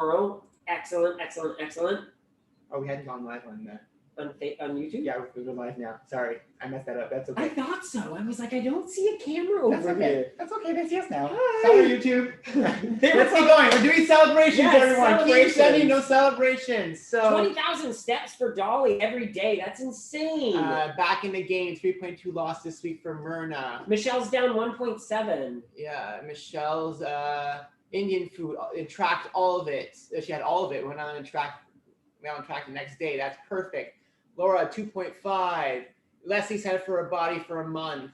tomorrow. Excellent, excellent, excellent. Oh, we hadn't gone live on that. On YouTube? Yeah, we're live now. Sorry, I messed that up. That's okay. I thought so. I was like, I don't see a camera over That's okay. here. That's okay. They see us now. Hi. Sorry, YouTube. Let's keep going. We're doing celebrations, Yes, everyone. celebrations. Keep sending those celebrations. So 20,000 steps for Dolly every day. That's insane. back in the game, 3.2 loss this week for Myrna. Michelle's down 1.7. Yeah, Michelle's Indian food. Tracked all of it. She had all of it. Went on track the next day. That's perfect. Laura 2.5. Leslie said for a body for a month.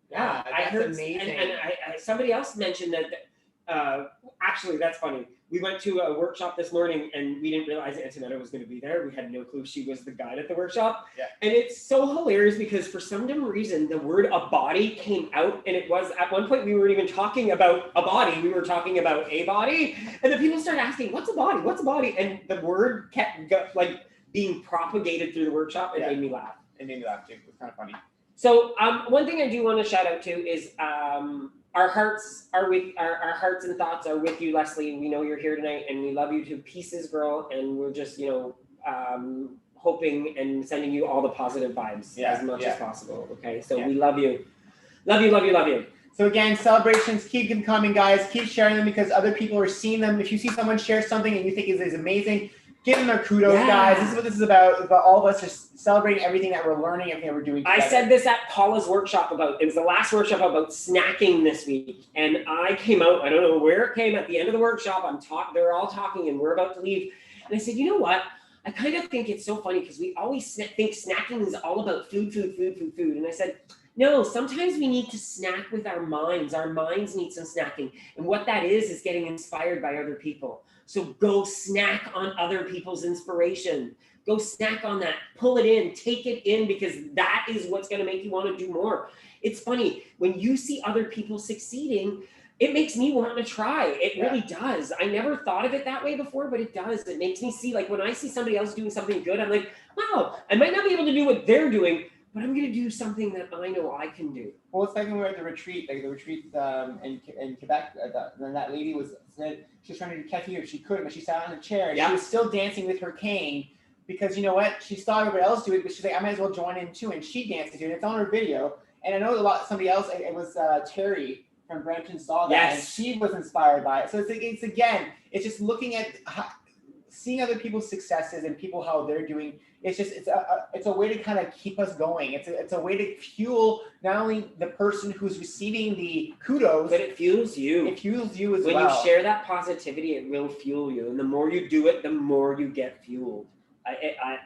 Yeah, I that's heard, amazing. and I somebody else mentioned that. Actually, that's funny. We went to a workshop this morning, and we didn't realize Antonetta was going to be there. We had no clue she was the guide at the workshop. Yeah. And it's so hilarious because for some dumb reason, the word "a body" came out, and it was at one point we weren't even talking about a body. We were talking about a body, and then people started asking, "What's a body? What's a body?" And the word kept being propagated through the workshop. It made me laugh. It made me laugh too. It was kind of funny. So one thing I do want to shout out to is our hearts are with our hearts and thoughts are with you, Leslie. We know you're here tonight, and we love you to pieces, girl. And we're just hoping and sending you all the positive vibes as much as possible. Okay, so we love you, love you, love you, love you. So again, celebrations, keep them coming, guys. Keep sharing them because other people are seeing them. If you see someone share something and you think is amazing, give them their kudos, guys. This is what this is about. It's about all of us just celebrating everything that we're learning, everything that we're doing together. I said this at Paula's workshop it was the last workshop about snacking this week. And I came out, I don't know where it came at the end of the workshop. They're all talking and we're about to leave. And I said, you know what? I kind of think it's so funny because we always think snacking is all about food. And I said, no, sometimes we need to snack with our minds. Our minds need some snacking. And what that is getting inspired by other people. So go snack on other people's inspiration. Go snack on that. Pull it in. Take it in because that is what's going to make you want to do more. It's funny. When you see other people succeeding, it makes me want to try. It really does. I never thought of it that way before, but it does. It makes me see, when I see somebody else doing something good, I'm like, wow, I might not be able to do what they're doing, but I'm going to do something that I know I can do. Well, it's like when we were at the retreat, in Quebec, when that lady said she was trying to do kefi if she couldn't, but she sat on a chair and she was still dancing with her cane because you know what? She saw everybody else do it, but she's like, I might as well join in too. And she danced to it. It's on her video. And I know somebody else, it was Terry from Brampton saw that and she was inspired by it. So it's just looking at seeing other people's successes and people how they're doing. It's a way to kind of keep us going. It's a way to fuel not only the person who's receiving the kudos, but it fuels you. It fuels you as well. When you share that positivity, it will fuel you, and the more you do it, the more you get fueled. I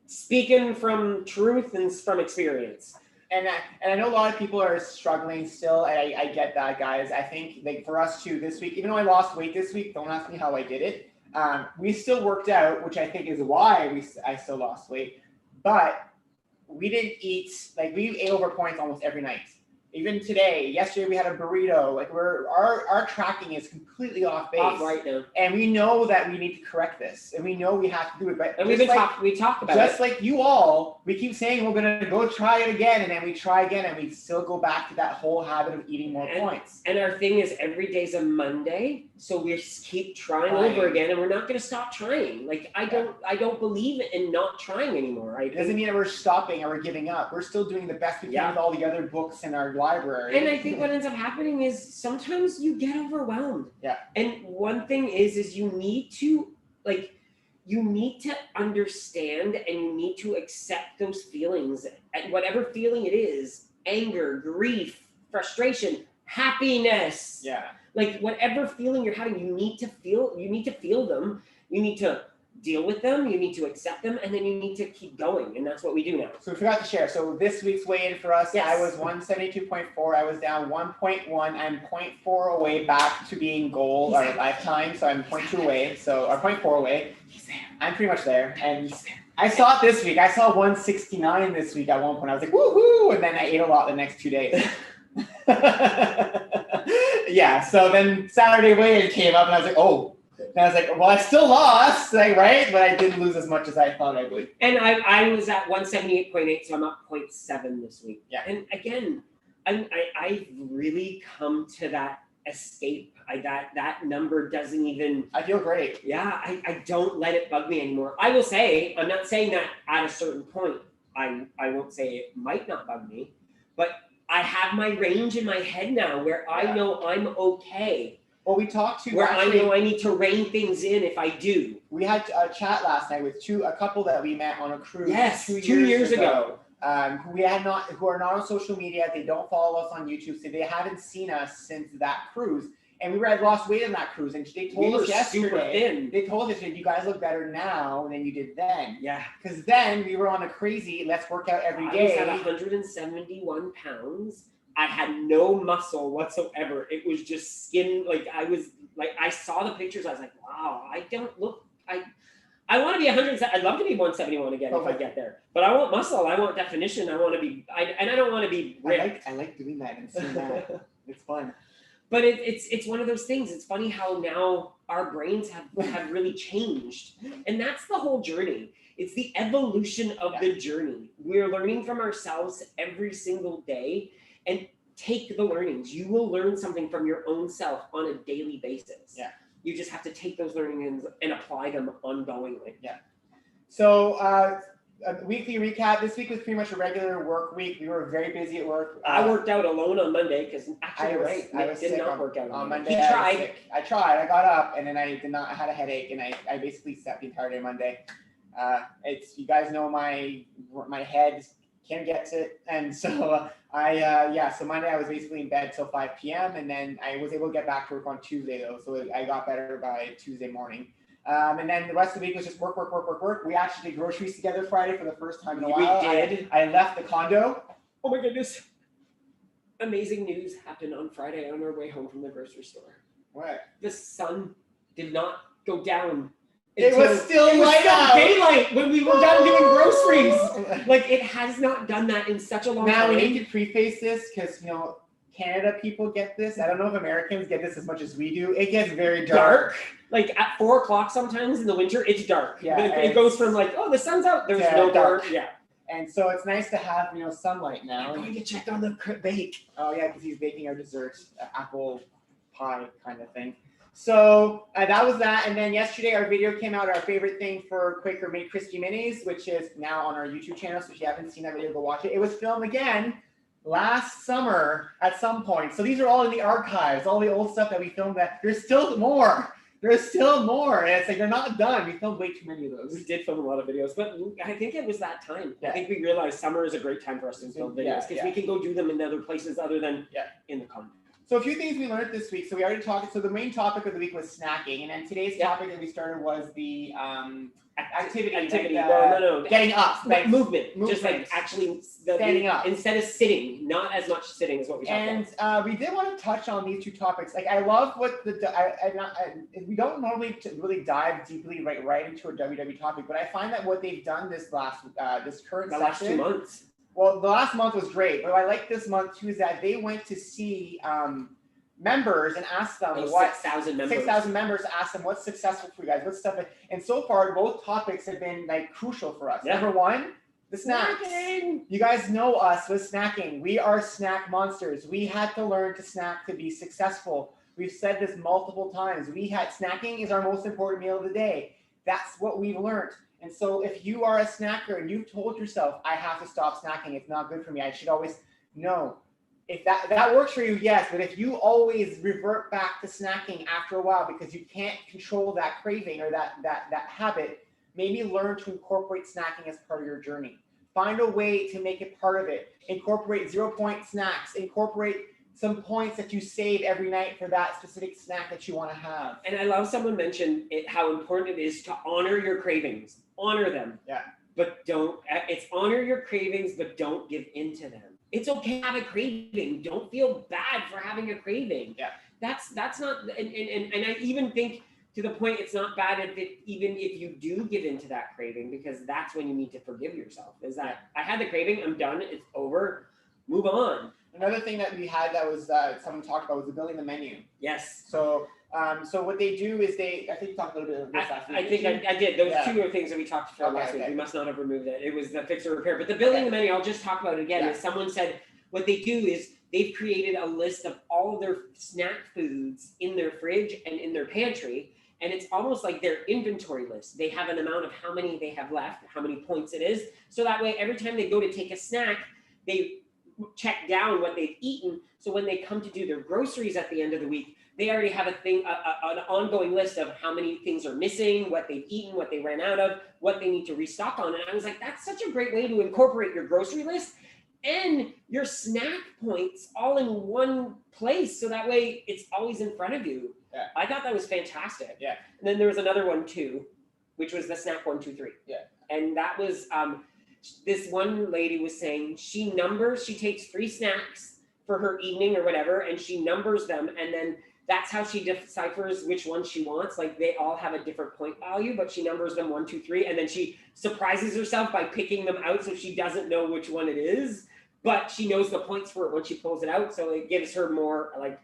speaking from truth and from experience. And I know a lot of people are struggling still. I get that, guys. I think for us too this week, even though I lost weight this week, don't ask me how I did it. We still worked out, which I think is why I still lost weight. But we didn't eat, we ate over points almost every night. Even today, yesterday we had a burrito. Our tracking is completely off base. Off right now. And we know that we need to correct this. And we know we have to do it. But we talk about it. Just like you all, we keep saying we're going to go try it again. And then we try again. And we still go back to that whole habit of eating more points. And our thing is every day's a Monday. So we just keep trying over again. And we're not going to stop trying. I don't believe in not trying anymore. It doesn't mean that we're stopping or we're giving up. We're still doing the best we can with all the other books in our library. And I think what ends up happening is sometimes you get overwhelmed. Yeah. And one thing is you need to understand and you need to accept those feelings, and whatever feeling it is, anger, grief, frustration, happiness. Yeah. Whatever feeling you're having, you need to feel them. You need to deal with them, you need to accept them, and then you need to keep going. And that's what we do now. So we forgot to share. So this week's weigh-in for us, I was 172.4. I was down 1.1. I'm 0.4 away back to being goal or lifetime. So I'm 0.2 away. So or 0.4 away. He's there. I'm pretty much there. And I saw it this week. I saw 169 this week at one point. I was like, woohoo! And then I ate a lot the next 2 days. Yeah. So then Saturday weigh-in came up, and I was like, oh. And I was like, well, I still lost, right? But I didn't lose as much as I thought I would. And I was at 178.8, so I'm up 0.7 this week. Yeah. And again, I've really come to that escape. That number doesn't even. I feel great. Yeah, I don't let it bug me anymore. I will say, I'm not saying that at a certain point, I won't say it might not bug me, but I have my range in my head now where I know I'm okay. Well, we talked to where I know I need to rein things in if I do. We had a chat last night with a couple that we met on a cruise. Yes, 2 years ago. Who are not on social media. They don't follow us on YouTube, so they haven't seen us since that cruise. And we had lost weight on that cruise, and they told us yesterday. Super thin. They told us that you guys look better now than you did then. Yeah. Because then we were on a crazy let's work out every day. I was at 171 pounds. I had no muscle whatsoever. It was just skin. I saw the pictures. I was like, wow, I don't look. I want to be 100. I'd love to be 171 again if I get there. But I want muscle. I want definition. I want to be. I don't want to be ripped. I like doing that and seeing that. It's fun. But it's one of those things. It's funny how now our brains have really changed, and that's the whole journey. It's the evolution of the journey. We're learning from ourselves every single day, and take the learnings. You will learn something from your own self on a daily basis. Yeah. You just have to take those learnings and apply them ongoingly. Yeah. So a weekly recap. This week was pretty much a regular work week. We were very busy at work. I worked out alone on Monday because actually I did not work out on Monday. He tried. I tried. I got up and then I did not. I had a headache and I basically slept the entire day Monday. It's you guys know my head can't get to it, and so so Monday I was basically in bed till 5 p.m. and then I was able to get back to work on Tuesday though, so I got better by Tuesday morning. And then the rest of the week was just work. We actually did groceries together Friday for the first time in a while. We did. I left the condo. Oh my goodness. Amazing news happened on Friday on our way home from the grocery store. What? The sun did not go down. It was still daylight when we were done doing groceries. Like, it has not done that in such a long time. Now, we need to preface this because, Canada people get this. I don't know if Americans get this as much as we do. It gets very dark. Like at 4 o'clock sometimes in the winter, it's dark. Yeah, it goes from like, oh, the sun's out. There's no dark. Yeah. And so it's nice to have, sunlight now. I'm going to check on the bake. Oh yeah, because he's baking our dessert, apple pie kind of thing. So that was that. And then yesterday our video came out, our favorite thing for Quaker made crispy minis, which is now on our YouTube channel. So if you haven't seen that video, go watch it. It was filmed again last summer at some point. So these are all in the archives, all the old stuff that we filmed. That there's still more. There's still more. And it's like they're not done. We filmed way too many of those. We did film a lot of videos, but I think it was that time. Yeah. I think we realized summer is a great time for us to film videos because we can go do them in other places other than in the condo. So a few things we learned this week. So we already talked. So the main topic of the week was snacking, and then today's topic that we started was the activity. No. Getting up, like movement. Just like actually standing up instead of sitting. Not as much sitting is what we talked about. And we did want to touch on these two topics. Like I love what we don't normally really dive deeply right into a WW topic, but I find that what they've done this last last 2 months. Well, the last month was great, but what I like this month too is that they went to see members and asked them 6,000 members. 6,000 members asked them what's successful for you guys, what stuff. And so far, both topics have been like crucial for us. Yeah. Number one, the snacks. Snacking. You guys know us with snacking. We are snack monsters. We had to learn to snack to be successful. We've said this multiple times. Snacking is our most important meal of the day. That's what we've learned. And so if you are a snacker and you've told yourself, I have to stop snacking, it's not good for me, I should always know. If that works for you, yes. But if you always revert back to snacking after a while because you can't control that craving or that habit, maybe learn to incorporate snacking as part of your journey. Find a way to make it part of it. Incorporate 0-point snacks. Incorporate some points that you save every night for that specific snack that you want to have. And I love someone mentioned how important it is to honor your cravings. Honor them. Yeah. But it's honor your cravings, but don't give in to them. It's okay to have a craving. Don't feel bad for having a craving. Yeah. That's not, and I even think to the point it's not bad even if you do give into that craving, because that's when you need to forgive yourself. Is that I had the craving, I'm done, it's over, move on. Another thing that we had that was someone talked about was building the menu. Yes. So what they do is I think you talked a little bit of this last week. I think I did. Those two are things that we talked about last week. We must not have removed it. It was the fix or repair. But the building the menu, I'll just talk about it again. Is someone said, what they do is they've created a list of all of their snack foods in their fridge and in their pantry. And it's almost like their inventory list. They have an amount of how many they have left, how many points it is. So that way, every time they go to take a snack, they check down what they've eaten. So when they come to do their groceries at the end of the week, they already have an ongoing list of how many things are missing, what they've eaten, what they ran out of, what they need to restock on. And I was like, that's such a great way to incorporate your grocery list and your snack points all in one place. So that way it's always in front of you. Yeah. I thought that was fantastic. Yeah. And then there was another one too, which was the snack 1, 2, 3. Yeah. And that was, this one lady was saying she takes 3 snacks for her evening or whatever, and she numbers them, and then that's how she deciphers which one she wants. Like they all have a different point value, but she numbers them 1, 2, 3, and then she surprises herself by picking them out so she doesn't know which one it is, but she knows the points for it when she pulls it out. So it gives her more like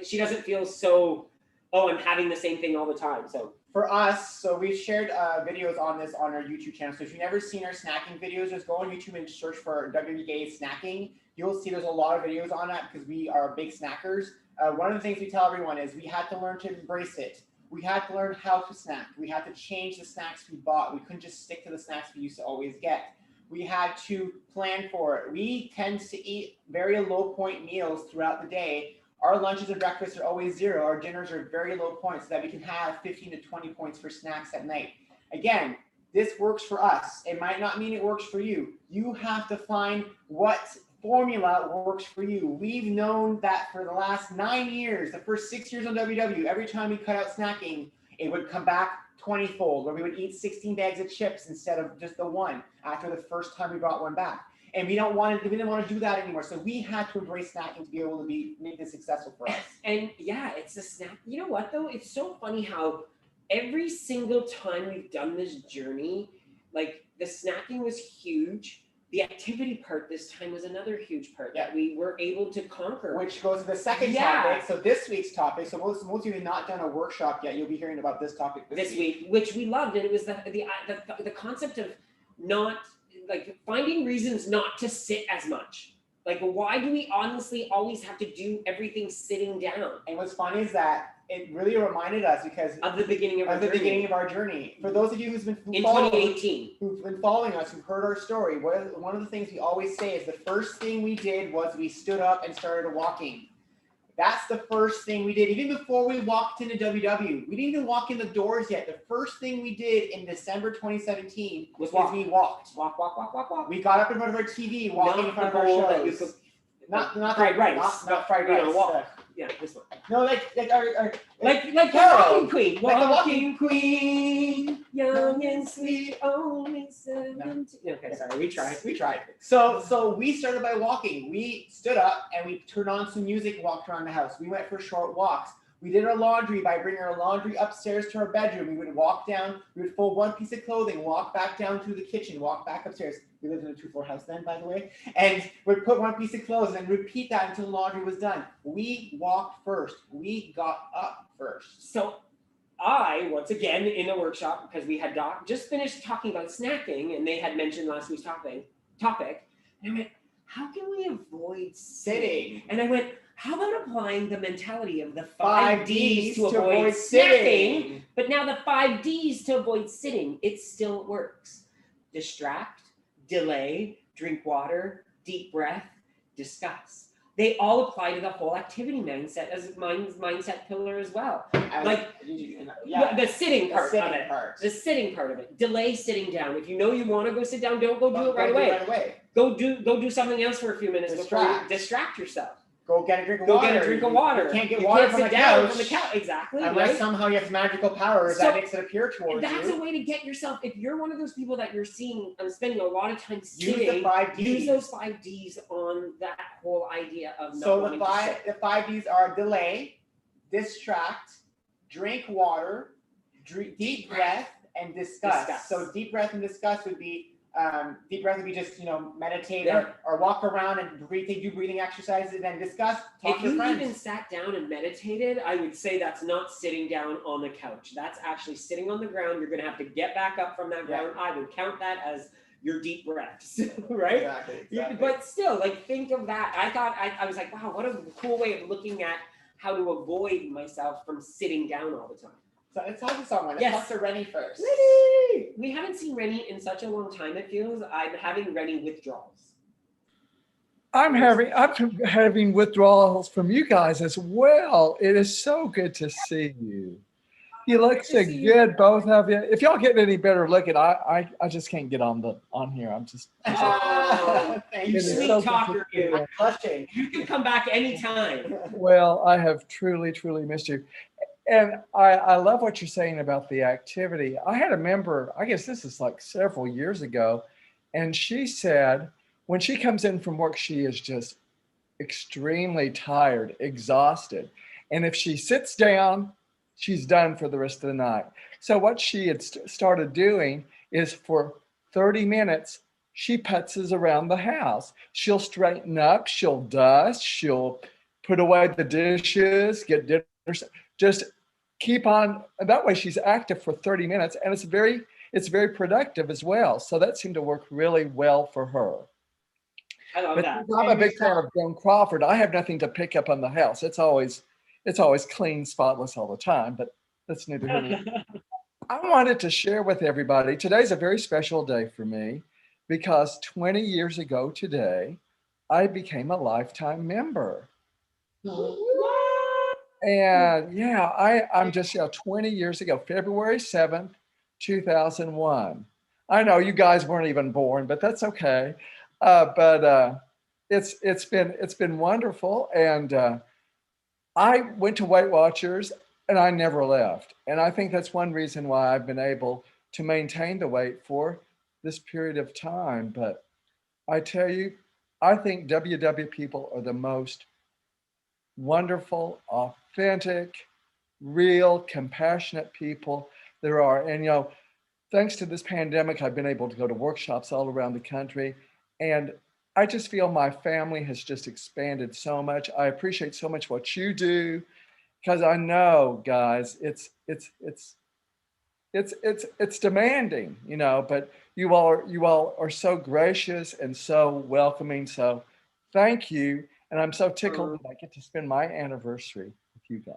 she doesn't feel so, oh, I'm having the same thing all the time. So for us, so we've shared videos on this on our YouTube channel. So if you've never seen our snacking videos, just go on YouTube and search for WBA snacking. You'll see there's a lot of videos on that because we are big snackers. One of the things we tell everyone is we had to learn to embrace it. We had to learn how to snack. We had to change the snacks we bought. We couldn't just stick to the snacks we used to always get. We had to plan for it. We tend to eat very low point meals throughout the day. Our lunches and breakfasts are always 0. Our dinners are very low points so that we can have 15 to 20 points for snacks at night. Again, this works for us. It might not mean it works for you. You have to find what formula works for you. We've known that for the last 9 years, the first 6 years on WW, every time we cut out snacking, it would come back 20-fold, where we would eat 16 bags of chips instead of just the 1 after the first time we brought one back. And we didn't want to do that anymore. So we had to embrace snacking to be able to make this successful for us. And yeah, it's a snack. You know what though? It's so funny how every single time we've done this journey, like the snacking was huge. The activity part this time was another huge part that we were able to conquer. Which goes to the second topic. So this week's topic, so most of you have not done a workshop yet, you'll be hearing about this topic this week, which we loved. And it was the concept of not, like, finding reasons not to sit as much. Like, why do we honestly always have to do everything sitting down? And what's funny is that it really reminded us because of the beginning of our journey. For those of you who've been in 2018, who've been following us, who've heard our story, one of the things we always say is the first thing we did was we stood up and started walking. That's the first thing we did. Even before we walked into WW, we didn't even walk in the doors yet. The first thing we did in December 2017 was we walked. Walk. We got up in front of our TV, walking in front of our shows. Not fried rice. Not fried rice. Yeah, this one. No, like the walking queen. Like the walking queen, young and sweet, only 17. No. Okay, sorry, we tried. So we started by walking. We stood up and we turned on some music and walked around the house. We went for short walks. We did our laundry by bringing our laundry upstairs to our bedroom. We would walk down, we would fold one piece of clothing, walk back down to the kitchen, walk back upstairs. We lived in a 2-floor house then, by the way. And we'd put one piece of clothes and repeat that until the laundry was done. We walked first. We got up first. So I, once again, in a workshop, because we had just finished talking about snacking, and they had mentioned last week's topic, and I went, how can we avoid sitting? And I went, how about applying the mentality of the 5 Ds to avoid snacking, but now the 5 Ds to avoid sitting? It still works. Distract, delay, drink water, deep breath, discuss. They all apply to the whole activity mindset as mindset pillar as well. The sitting part of it. The sitting part of it. Delay sitting down. If you know you want to go sit down, don't go do it right away. Go do something else for a few minutes before you distract yourself. Go get a drink of water. You can't get water from the couch. Exactly. Unless somehow you have magical powers that makes it appear towards you. That's a way to get yourself, if you're one of those people that you're seeing, spending a lot of time sitting, use the 5 Ds. Use those 5 Ds on that whole idea of not so wanting to sit. The 5 Ds are delay, distract, drink water, deep breath, and discuss. So deep breath and discuss would be just, meditate or walk around and do breathing exercises and then discuss, talk to friends. If you even sat down and meditated, I would say that's not sitting down on the couch. That's actually sitting on the ground. You're going to have to get back up from that ground. I would count that as your deep breaths, right? Exactly. But still, like, think of that. I was like, wow, what a cool way of looking at how to avoid myself from sitting down all the time. So let's talk to someone. Let's talk to Rennie first. Rennie! We haven't seen Rennie in such a long time, it feels. I'm having Rennie withdrawals. I'm having withdrawals from you guys as well. It is so good to see you. You look so good, both of you. If y'all get any better looking, I just can't get on here. I'm just. Thank you, sweet so talker. I'm blushing. You can come back anytime. Well, I have truly, truly missed you. And I love what you're saying about the activity. I had a member, I guess this is like several years ago, and she said when she comes in from work, she is just extremely tired, exhausted. And if she sits down, she's done for the rest of the night. So what she had started doing is for 30 minutes, she putzes around the house. She'll straighten up, she'll dust, she'll put away the dishes, get dinner, just keep on. That way she's active for 30 minutes, and it's very productive as well. So that seemed to work really well for her. I love that. I'm a big fan of Joan Crawford. I have nothing to pick up on the house. It's always clean, spotless all the time, but that's neither here nor there. I wanted to share with everybody, today's a very special day for me because 20 years ago today, I became a lifetime member. And yeah, I'm just 20 years ago, February 7th, 2001. I know you guys weren't even born, but that's okay. But it's been wonderful. And I went to Weight Watchers and I never left. And I think that's one reason why I've been able to maintain the weight for this period of time. But I tell you, I think WW people are the most wonderful, authentic, real, compassionate people there are. And, thanks to this pandemic, I've been able to go to workshops all around the country. And I just feel my family has just expanded so much. I appreciate so much what you do, because I know, guys, it's demanding, but you all are so gracious and so welcoming. So thank you. And I'm so tickled that I get to spend my anniversary with you guys.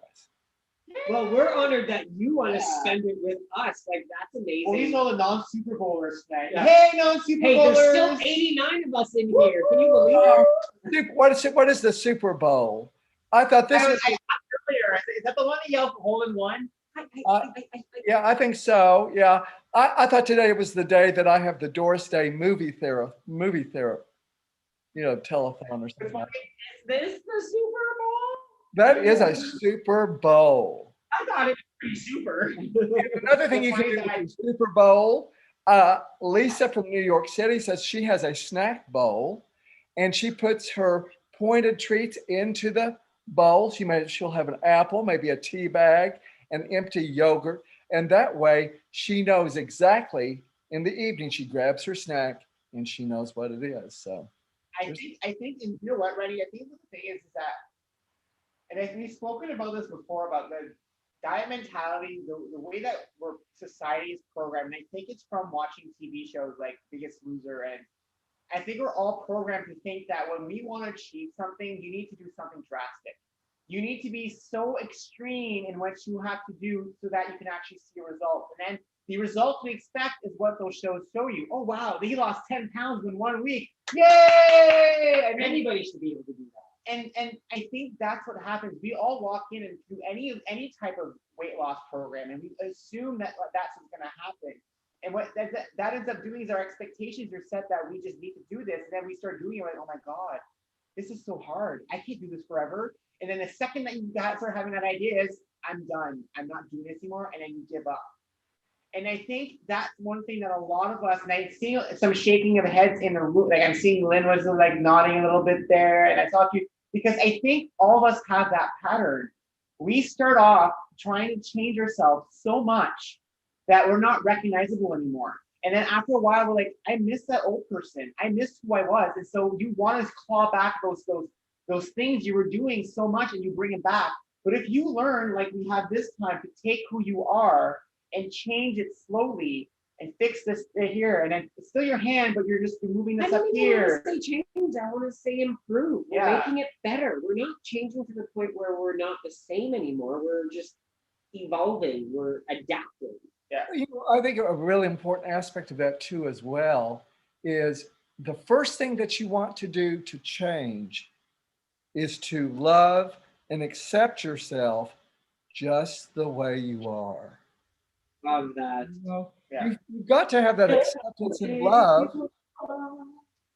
Well, we're honored that you want to spend it with us. Like, that's amazing. Well, these are all the non-Super Bowlers tonight. Yeah. Hey, non-Super Bowlers! There's still 89 of us in here. Can you believe it? What is the Super Bowl? I thought this was earlier. Is that the one that yelled for hole in one? Yeah, I think so. Yeah, I thought today was the day that I have the Doris Day movie therapy, telethon or something. Is this the Super Bowl? That is a Super Bowl. I thought it was pretty super. Another thing you can do with the Super Bowl, Lisa from New York City says she has a snack bowl, and she puts her pointed treats into the bowl. She'll have an apple, maybe a tea bag, an empty yogurt, and that way she knows exactly. In the evening, she grabs her snack and she knows what it is. So I think, and you know what, Rennie? I think the thing is that, and we've spoken about this before about the diet mentality, the way that society is programmed. And I think it's from watching TV shows like Biggest Loser, and I think we're all programmed to think that when we want to achieve something, you need to do something drastic. You need to be so extreme in what you have to do so that you can actually see a result. And then the results we expect is what those shows show you. Oh, wow, they lost 10 pounds in 1 week. Yay! And anybody should be able to do that. And I think that's what happens. We all walk in and do any type of weight loss program, and we assume that that's what's going to happen. And what that ends up doing is our expectations are set that we just need to do this, and then we start doing it like, oh my God, this is so hard. I can't do this forever. And then the second that you start having that idea is, I'm done. I'm not doing this anymore, and then you give up. And I think that's one thing that a lot of us, and I see some shaking of heads in the room. Like I'm seeing Lynn was like nodding a little bit there, and I saw you because I think all of us have that pattern. We start off trying to change ourselves so much that we're not recognizable anymore. And then after a while, we're like, I miss that old person. I miss who I was. And so you want to claw back those things you were doing so much, and you bring it back. But if you learn, like we have this time, to take who you are and change it slowly and fix this here, and then it's still your hand, but you're moving this up I don't here. want to say change. I want to say improve. We're making it better. We're not changing to the point where we're not the same anymore. We're just evolving. We're adapting. Yeah. I think a really important aspect of that too, as well, is the first thing that you want to do to change is to love and accept yourself just the way you are. Love that. You've got to have that acceptance and love.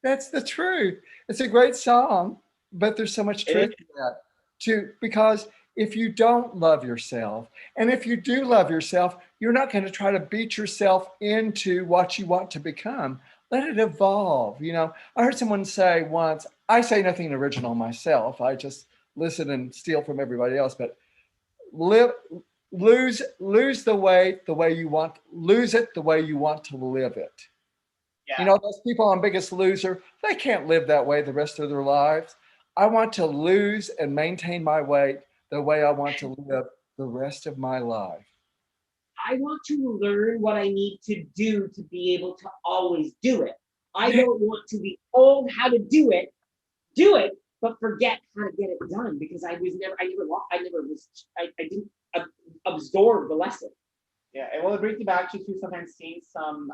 That's the truth. It's a great song, but there's so much truth in that. Because if you don't love yourself, and if you do love yourself, you're not going to try to beat yourself into what you want to become. Let it evolve. I heard someone say once, I say nothing original myself. I just listen and steal from everybody else, but lose the way you want, lose it the way you want to live it. Yeah. Those people on Biggest Loser, they can't live that way the rest of their lives. I want to lose and maintain my weight the way I want to live the rest of my life. I want to learn what I need to do to be able to always do it. I don't want to be told how to do it, but forget how to get it done, because I didn't absorb the lesson. Yeah, and it brings me back to sometimes seeing some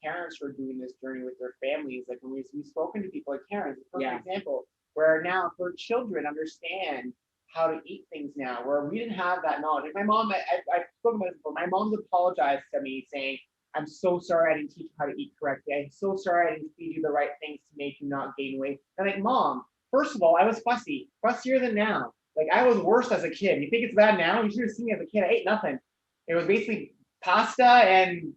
parents who are doing this journey with their families. Like when we've spoken to people like Karen, for example, where now her children understand how to eat things now, where we didn't have that knowledge. Like my mom, I've spoken about this before. My mom's apologized to me saying, I'm so sorry I didn't teach you how to eat correctly. I'm so sorry I didn't feed you the right things to make you not gain weight. I'm like, Mom, first of all, I was fussier than now. Like I was worse as a kid. You think it's bad now? You should have seen me as a kid. I ate nothing. It was basically pasta and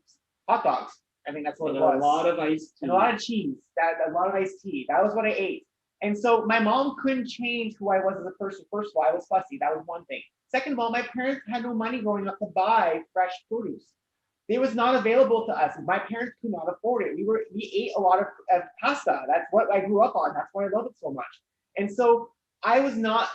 hot dogs. I think that's what it was. A lot of iced tea. And a lot of cheese. A lot of iced tea. That was what I ate. And so my mom couldn't change who I was as a person. First of all, I was fussy. That was one thing. Second of all, my parents had no money growing up to buy fresh produce. It was not available to us. My parents could not afford it. We ate a lot of pasta. That's what I grew up on. That's why I love it so much. And so I was not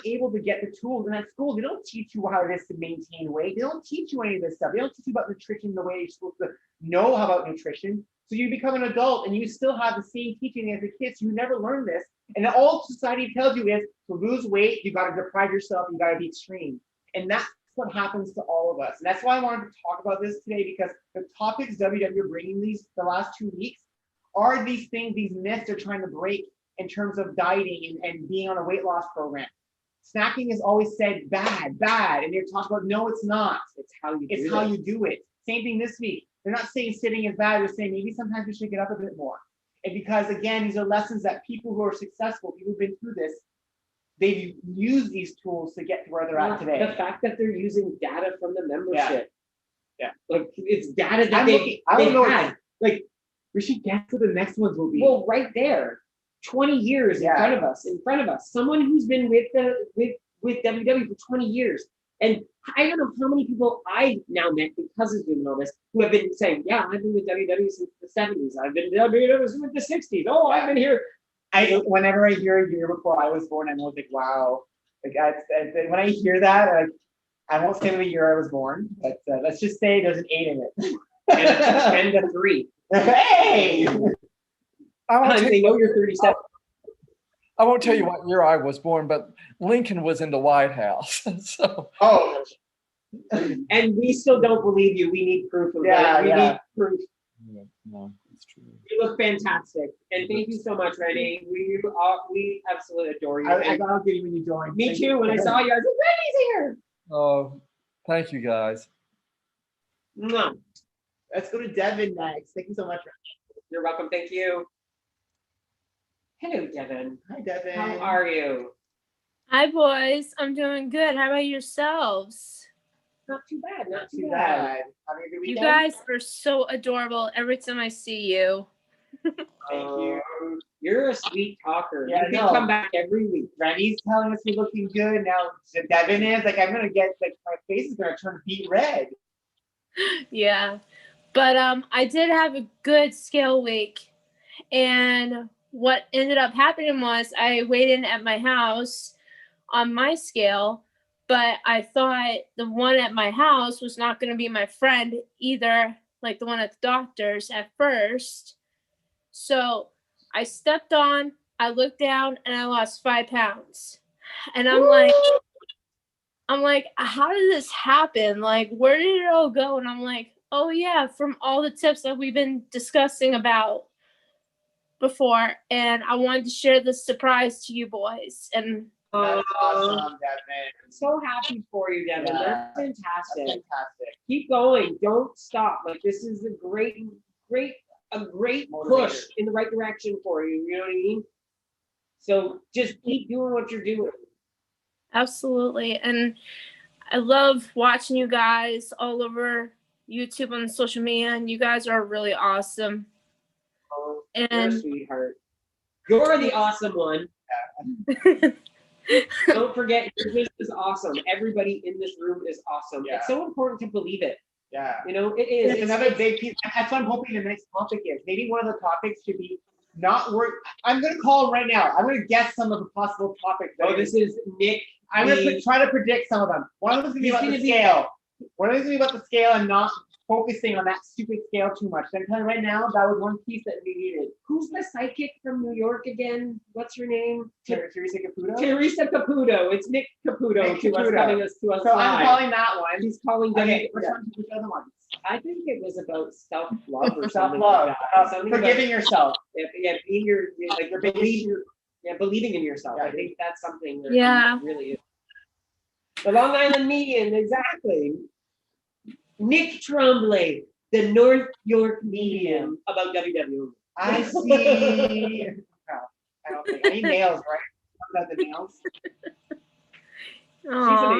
able to get the tools. And at school, they don't teach you how it is to maintain weight. They don't teach you any of this stuff. They don't teach you about nutrition the way you're supposed to know about nutrition. So you become an adult and you still have the same teaching as a kid. So you never learn this. And all society tells you is to lose weight, you got to deprive yourself, you got to be extreme. And that's what happens to all of us. And that's why I wanted to talk about this today, because the topics WW are bringing the last 2 weeks are these things, these myths they're trying to break in terms of dieting and being on a weight loss program. Snacking is always said bad, and they're talking about, no, it's not. It's how you do it. Same thing this week. They're not saying sitting is bad. They're saying maybe sometimes we should get up a bit more. And because again, these are lessons that people who are successful, people who've been through this, they've used these tools to get to where they're at today. The fact that they're using data from the membership. Yeah. Like it's data that I don't know. had. Like we should guess what the next ones will be. Well, right there. 20 years in front of us. Someone who's been with WW for 20 years. And I don't know how many people I now met because of doing all this who have been saying, yeah, I've been with WW since the 70s. I've been with WW since the 60s. Oh, I've been here. Whenever I hear a year before I was born, I'm always like, wow. Like when I hear that, I won't say the year I was born, but let's just say there's an 8 in it. and a 3. Hey! They know you're 37. I won't tell you what year I was born, but Lincoln was in the White House. So. Oh. And we still don't believe you. We need proof of that. We need proof. Yeah, no, it's true. You look fantastic, and thank you so much, Rennie. We absolutely adore you. I got to get you when you joined. Me too. When I saw you, I was like, Rennie's here. Oh, thank you guys. No. Let's go to Devin next. Thank you so much, Rennie. You're welcome. Thank you. Hello, Devin. Hi, Devin. How are you? Hi, boys. I'm doing good. How about yourselves? Not too bad. Not too bad. Having a good You weekend? guys are so adorable every time I see you. Thank you. You're a sweet talker. Yeah, you can come back every week. Rennie's telling us we're looking good. Now Devin is like, I'm gonna get my face is gonna turn beet red. Yeah. But I did have a good scale week. And what ended up happening was I weighed in at my house on my scale, but I thought the one at my house was not going to be my friend either like the one at the doctor's at first. So I stepped on, I looked down, and I lost 5 pounds. And I'm like, how did this happen? Like, where did it all go? And I'm like, oh yeah, from all the tips that we've been discussing about before. And I wanted to share this surprise to you boys. And That's awesome, Devin. I'm so happy for you, Devin. Yeah. That's fantastic. That's fantastic. Keep going. Don't stop. Like, this is a great push in the right direction for you. You know what I mean? So just keep doing what you're doing. absolutely. And I love watching you guys all over YouTube on social media. And you guys are really awesome. Oh, you're a And sweetheart. You're the awesome one. Don't forget, this is awesome. Everybody in this room is awesome. Yeah. It's so important to believe it. Yeah. You know, it is. It's another big piece. That's what I'm hoping the next topic is. Maybe one of the topics should be not work. I'm going to call right now. I'm going to guess some of the possible topics. Oh, this is Nick. I'm going to try to predict some of them. One of them is going to be about the scale. One of them is going to be about the scale and not focusing on that stupid scale too much. I'm telling you right now, that was one piece that we needed. Who's the psychic from New York again? What's her name? Teresa Caputo? Teresa Caputo. It's Nick Caputo Nick to us, Caputo. coming us to us So I'm live. calling that one. He's calling Okay, which which other ones? I think it was about self-love or something Self-love. like that. Something Forgiving yourself. Yeah, being like you're believing in yourself. Yeah. I think that's something that Yeah. really is. The Long Island Median, exactly. Nick Tremblay, the North York Medium about WWE. I see. No, I don't think. I need nails, right? About the nails. Aw.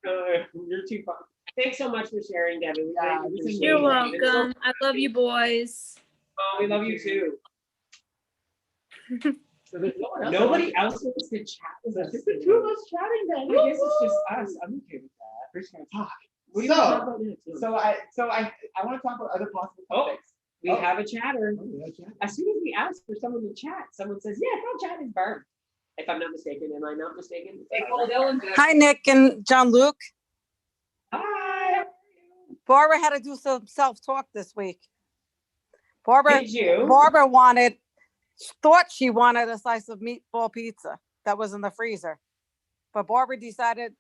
You're too fun. Thanks so much for sharing, Devin. Yeah, This is You're amazing. It's so- welcome. I love you boys. Oh, we love you too. So there's no one else. Nobody else wants to chat with us. It's the two of us chatting then. I guess it's just us. I'm okay with that. We're just gonna talk. What do you want to talk about next? So I want to talk about other possible Oh. topics. We have a chatter. Oh, yeah, chat. As soon as we ask for someone to chat, someone says, "Yeah, go chat is Barb." If I'm not mistaken, am I not mistaken? Hi, Nick and Jean-Luc. Hi. Barbara had to do some self-talk this week. Barbara Did you? thought she wanted a slice of meatball pizza that was in the freezer. But Barbara decided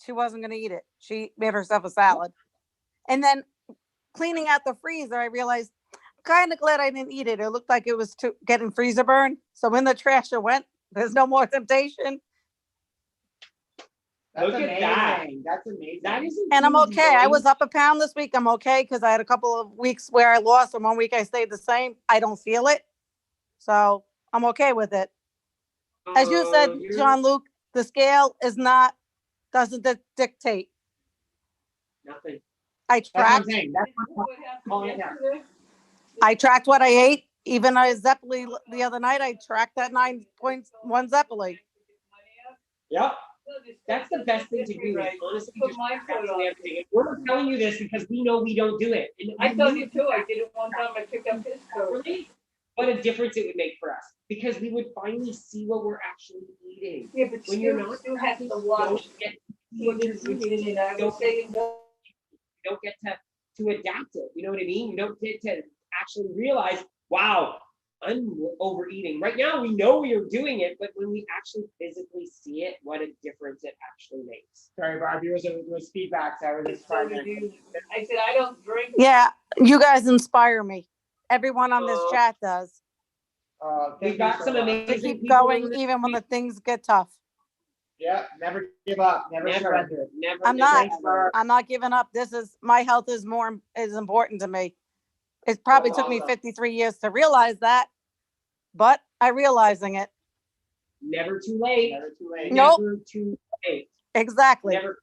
she wasn't going to eat it. She made herself a salad. And then cleaning out the freezer, I realized, I'm kind of glad I didn't eat it. It looked like it was getting freezer burn. So in the trash it went. There's no more temptation. That's Look amazing. at that. That's amazing. That is And I'm amazing. okay. I was up a pound this week. I'm okay because I had a couple of weeks where I lost and 1 week I stayed the same. I don't feel it. So I'm okay with it. As you said, you're- Jean-Luc, the scale doesn't dictate. Nothing. I That's what I'm tracked, saying. That's what I'm calling it now. I tracked what I ate. Even I Zeppeli the other night, I tracked that 9.1 Zeppeli. Yep. That's the best thing to do. Is honestly, just absolutely everything. And we're telling you this because we know we don't do it. And I thought it too. I did it one time. I picked up his coat. Really? What a difference it would make for us because we would finally see what we're actually eating. Yeah, but When you're still, not still has to Don't watch get, what you're eating. And I was saying, you don't get to adapt it. You know what I mean? You don't get to actually realize, wow, I'm overeating. Right now, we know we are doing it, but when we actually physically see it, what a difference it actually makes. Sorry, Barb. There was feedback. So I was just trying to. I said, I don't drink. Yeah, you guys inspire me. Everyone on this chat does. Thank We've you got so some much. To amazing keep people going in this even when the things get tough. Yeah, never give up. Never surrender. Never. I'm never, not. Thanks, Barb. I'm not giving up. My health is important to me. It probably That's took me awesome. 53 years to realize that, but I'm realizing it. Never too late. Never too late. Nope. Never too late. Exactly. Never.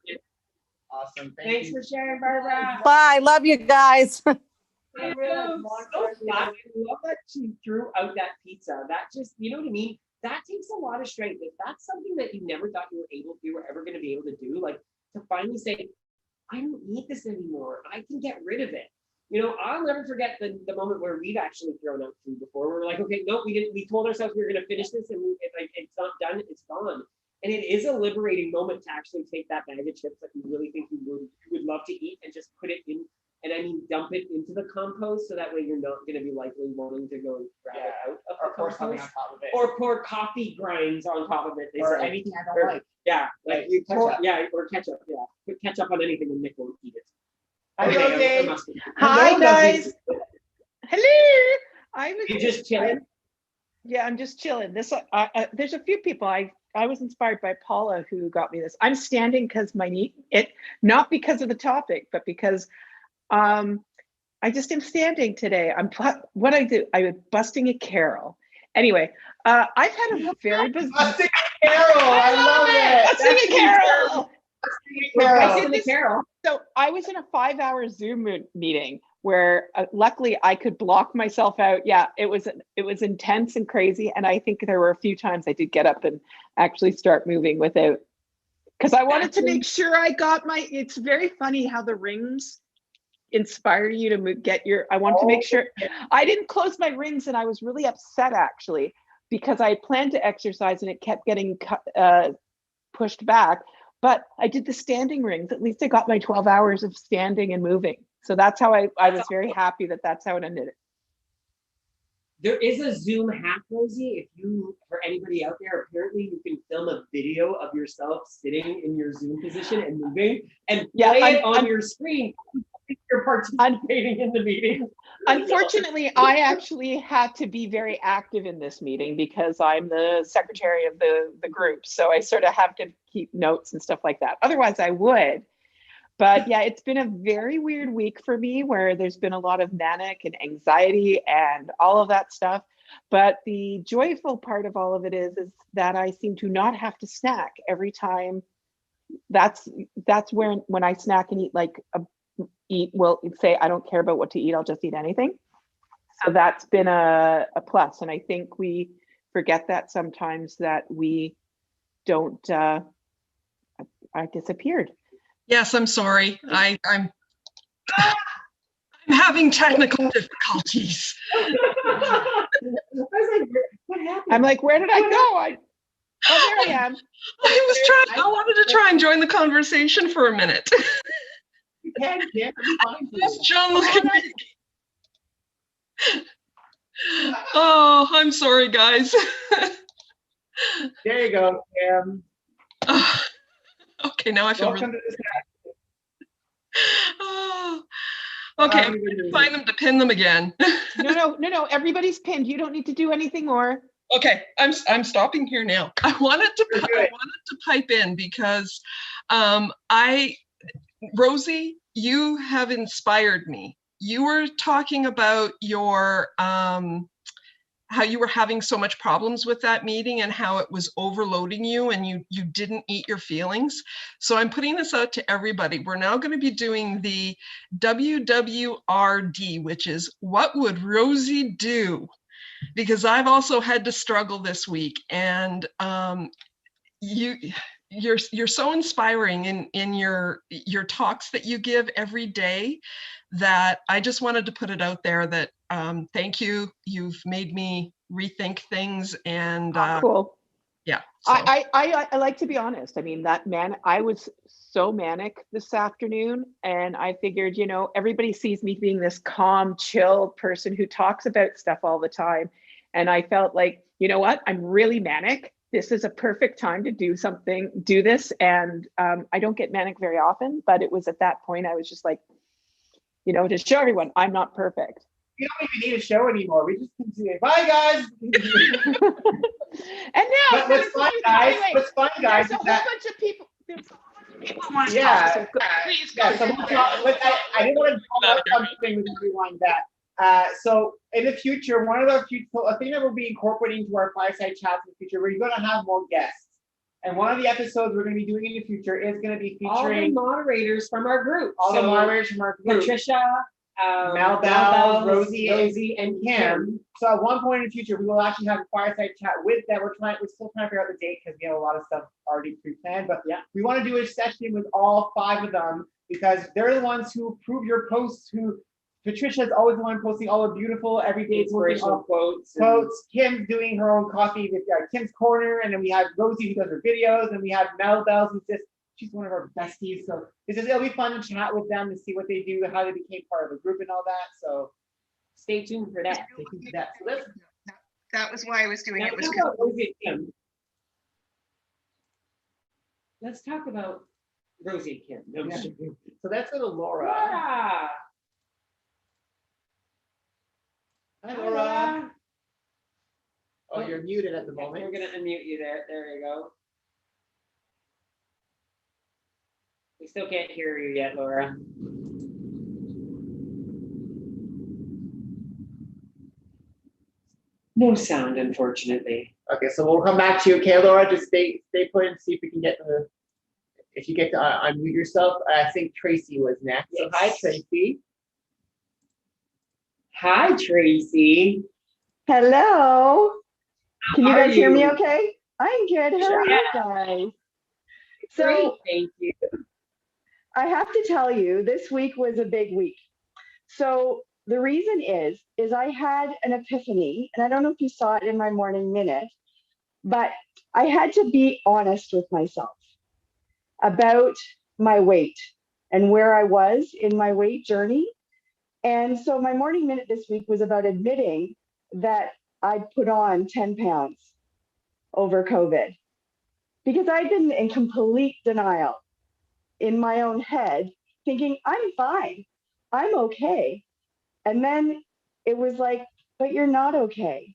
Awesome. Thanks you. for sharing, Barbara. Bye. Love you guys. I realized Mark So was glad. I love that she threw out that pizza. That just, you know what I mean? That takes a lot of strength. If that's something that you never thought you were ever going to be able to do, like to finally say, I don't need this anymore. I can get rid of it. You know, I'll never forget the moment where we've actually thrown out food before. We were like, okay, no, we didn't. We told ourselves we were going to finish this, and it's not done. It's gone. And it is a liberating moment to actually take that bag of chips that you really think you would love to eat and just put it in. And I mean, dump it into the compost, so that way you're not going to be likely wanting to go grab it out of Or the pour something on compost. top of it. Or pour coffee grinds on top of it. They Or say. anything I don't Or- like. Yeah, like Like you pour, ketchup. yeah, or ketchup. Yeah, put ketchup on anything and Nick won't eat it. Hi, Okay, Rosie. or mustard. Hi, Hello, guys. Rosie. Hello. I was You just chilling? Yeah, I'm just chilling. There's a few people. I was inspired by Paula who got me this. I'm standing because my knee. Not because of the topic, but because I just am standing today. What I do. I was busting a carol. Anyway, I've had a very busy. Busting a carol. I love it. Busting a carol. Carol. I did this- Carol. So I was in a 5-hour Zoom meeting where luckily I could block myself out. Yeah, it was intense and crazy. And I think there were a few times I did get up and actually start moving without, because I wanted to make sure I got my, it's very funny how the rings inspire you to I want to make sure. I didn't close my rings and I was really upset actually, because I planned to exercise and it kept getting pushed back. But I did the standing rings. At least I got my 12 hours of standing and moving. So that's how I was very happy that that's how it ended. There is a Zoom hack, Rosie. For anybody out there, apparently you can film a video of yourself sitting in your Zoom position and moving and play it on your screen. You're participating in the meeting. Unfortunately, I actually had to be very active in this meeting because I'm the secretary of the group. So I sort of have to keep notes and stuff like that. Otherwise I would. But yeah, it's been a very weird week for me where there's been a lot of manic and anxiety and all of that stuff. But the joyful part of all of it is that I seem to not have to snack every time. That's where when I snack and say I don't care about what to eat, I'll just eat anything. So that's been a plus. And I think we forget that sometimes, that we don't, I disappeared. Yes, I'm sorry. I'm having technical difficulties. I was like, what happened? I'm like, where did I go? Oh, there I am. I wanted to try and join the conversation for a minute. You can, yeah, Yes, Jean-Luc. Oh, I'm sorry, guys. There you go, Cam. Okay, now I feel Welcome really. to the Oh, okay, I'm going to find them to pin them again. No. Everybody's pinned. You don't need to do anything more. Okay, I'm stopping here now. I wanted to pipe in because Rosie, you have inspired me. You were talking about your how you were having so much problems with that meeting and how it was overloading you and you didn't eat your feelings. So I'm putting this out to everybody. We're now going to be doing the WWRD, which is what would Rosie do? Because I've also had to struggle this week, and you're so inspiring in your talks that you give every day, that I just wanted to put it out there that thank you. You've made me rethink things, and Cool. Yeah. So. I like to be honest. I mean, I was so manic this afternoon, and I figured, everybody sees me being this calm, chill person who talks about stuff all the time. And I felt like, you know what? I'm really manic. This is a perfect time to do this. And I don't get manic very often, but it was at that point, I was just like, to show everyone I'm not perfect. We don't even need a show anymore. We just can say, bye, guys. And now, What's fun, guys? What's fun, guys? There's a whole bunch of people. Want to Yeah. talk, so go, please go. Yeah, I didn't want to call out something with rewind that. So in the future, a thing that we'll be incorporating into our fireside chats in the future, we're going to have more guests. And one of the episodes we're going to be doing in the future is going to be featuring all the moderators from our group. the moderators from our group. Patricia, Mel, Rosie, and Kim. So at one point in the future, we will actually have a fireside chat with them. We're still trying to figure out the date because we have a lot of stuff already pre-planned. But yeah, we want to do a session with all 5 of them because they're the ones who approve your posts. Patricia's always the one posting all the beautiful everyday inspirational quotes. Kim's doing her own coffee with Kim's Corner, and then we have Rosie who does her videos, and we have Mel Bells who's just she's one of our besties. So it'll be fun to chat with them to see what they do, how they became part of the group and all that. So Stay tuned for that. stay tuned for that. So let's That was why I was doing Now, it. Was let's talk about Rosie and Kim. Let's talk about Rosie and Kim. No, I'm Yeah. just kidding. so let's go to Laura. Laura. Hi, Laura. Oh, you're muted at the Yeah, moment. we're gonna unmute you there. There you go. We still can't hear you yet, Laura. No sound, unfortunately. Okay, so we'll come back to you. Okay, Laura, just stay put and see if we can get the. If you get to unmute yourself. I think Tracy was next. So hi, Yes. Tracy. Hi, Tracy. Hello. Can you How are guys hear me you? okay? I'm good. How are you guys? Great, So thank you. I have to tell you, this week was a big week. So the reason is I had an epiphany, and I don't know if you saw it in my morning minute, but I had to be honest with myself about my weight and where I was in my weight journey. And so my morning minute this week was about admitting that I'd put on 10 pounds over COVID because I'd been in complete denial in my own head, thinking, I'm fine, I'm okay. And then it was like, but you're not okay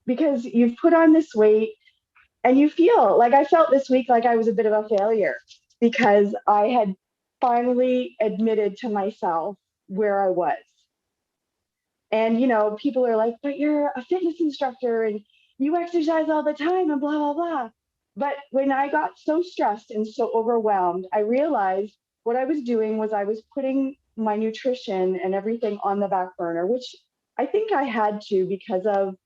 because you've put on this weight and you feel like I felt this week like I was a bit of a failure because I had finally admitted to myself where I was. And, you know, people are like, but you're a fitness instructor and you exercise all the time and blah, blah, blah. But when I got so stressed and so overwhelmed, I realized what I was doing was I was putting my nutrition and everything on the back burner, which I think I had to because of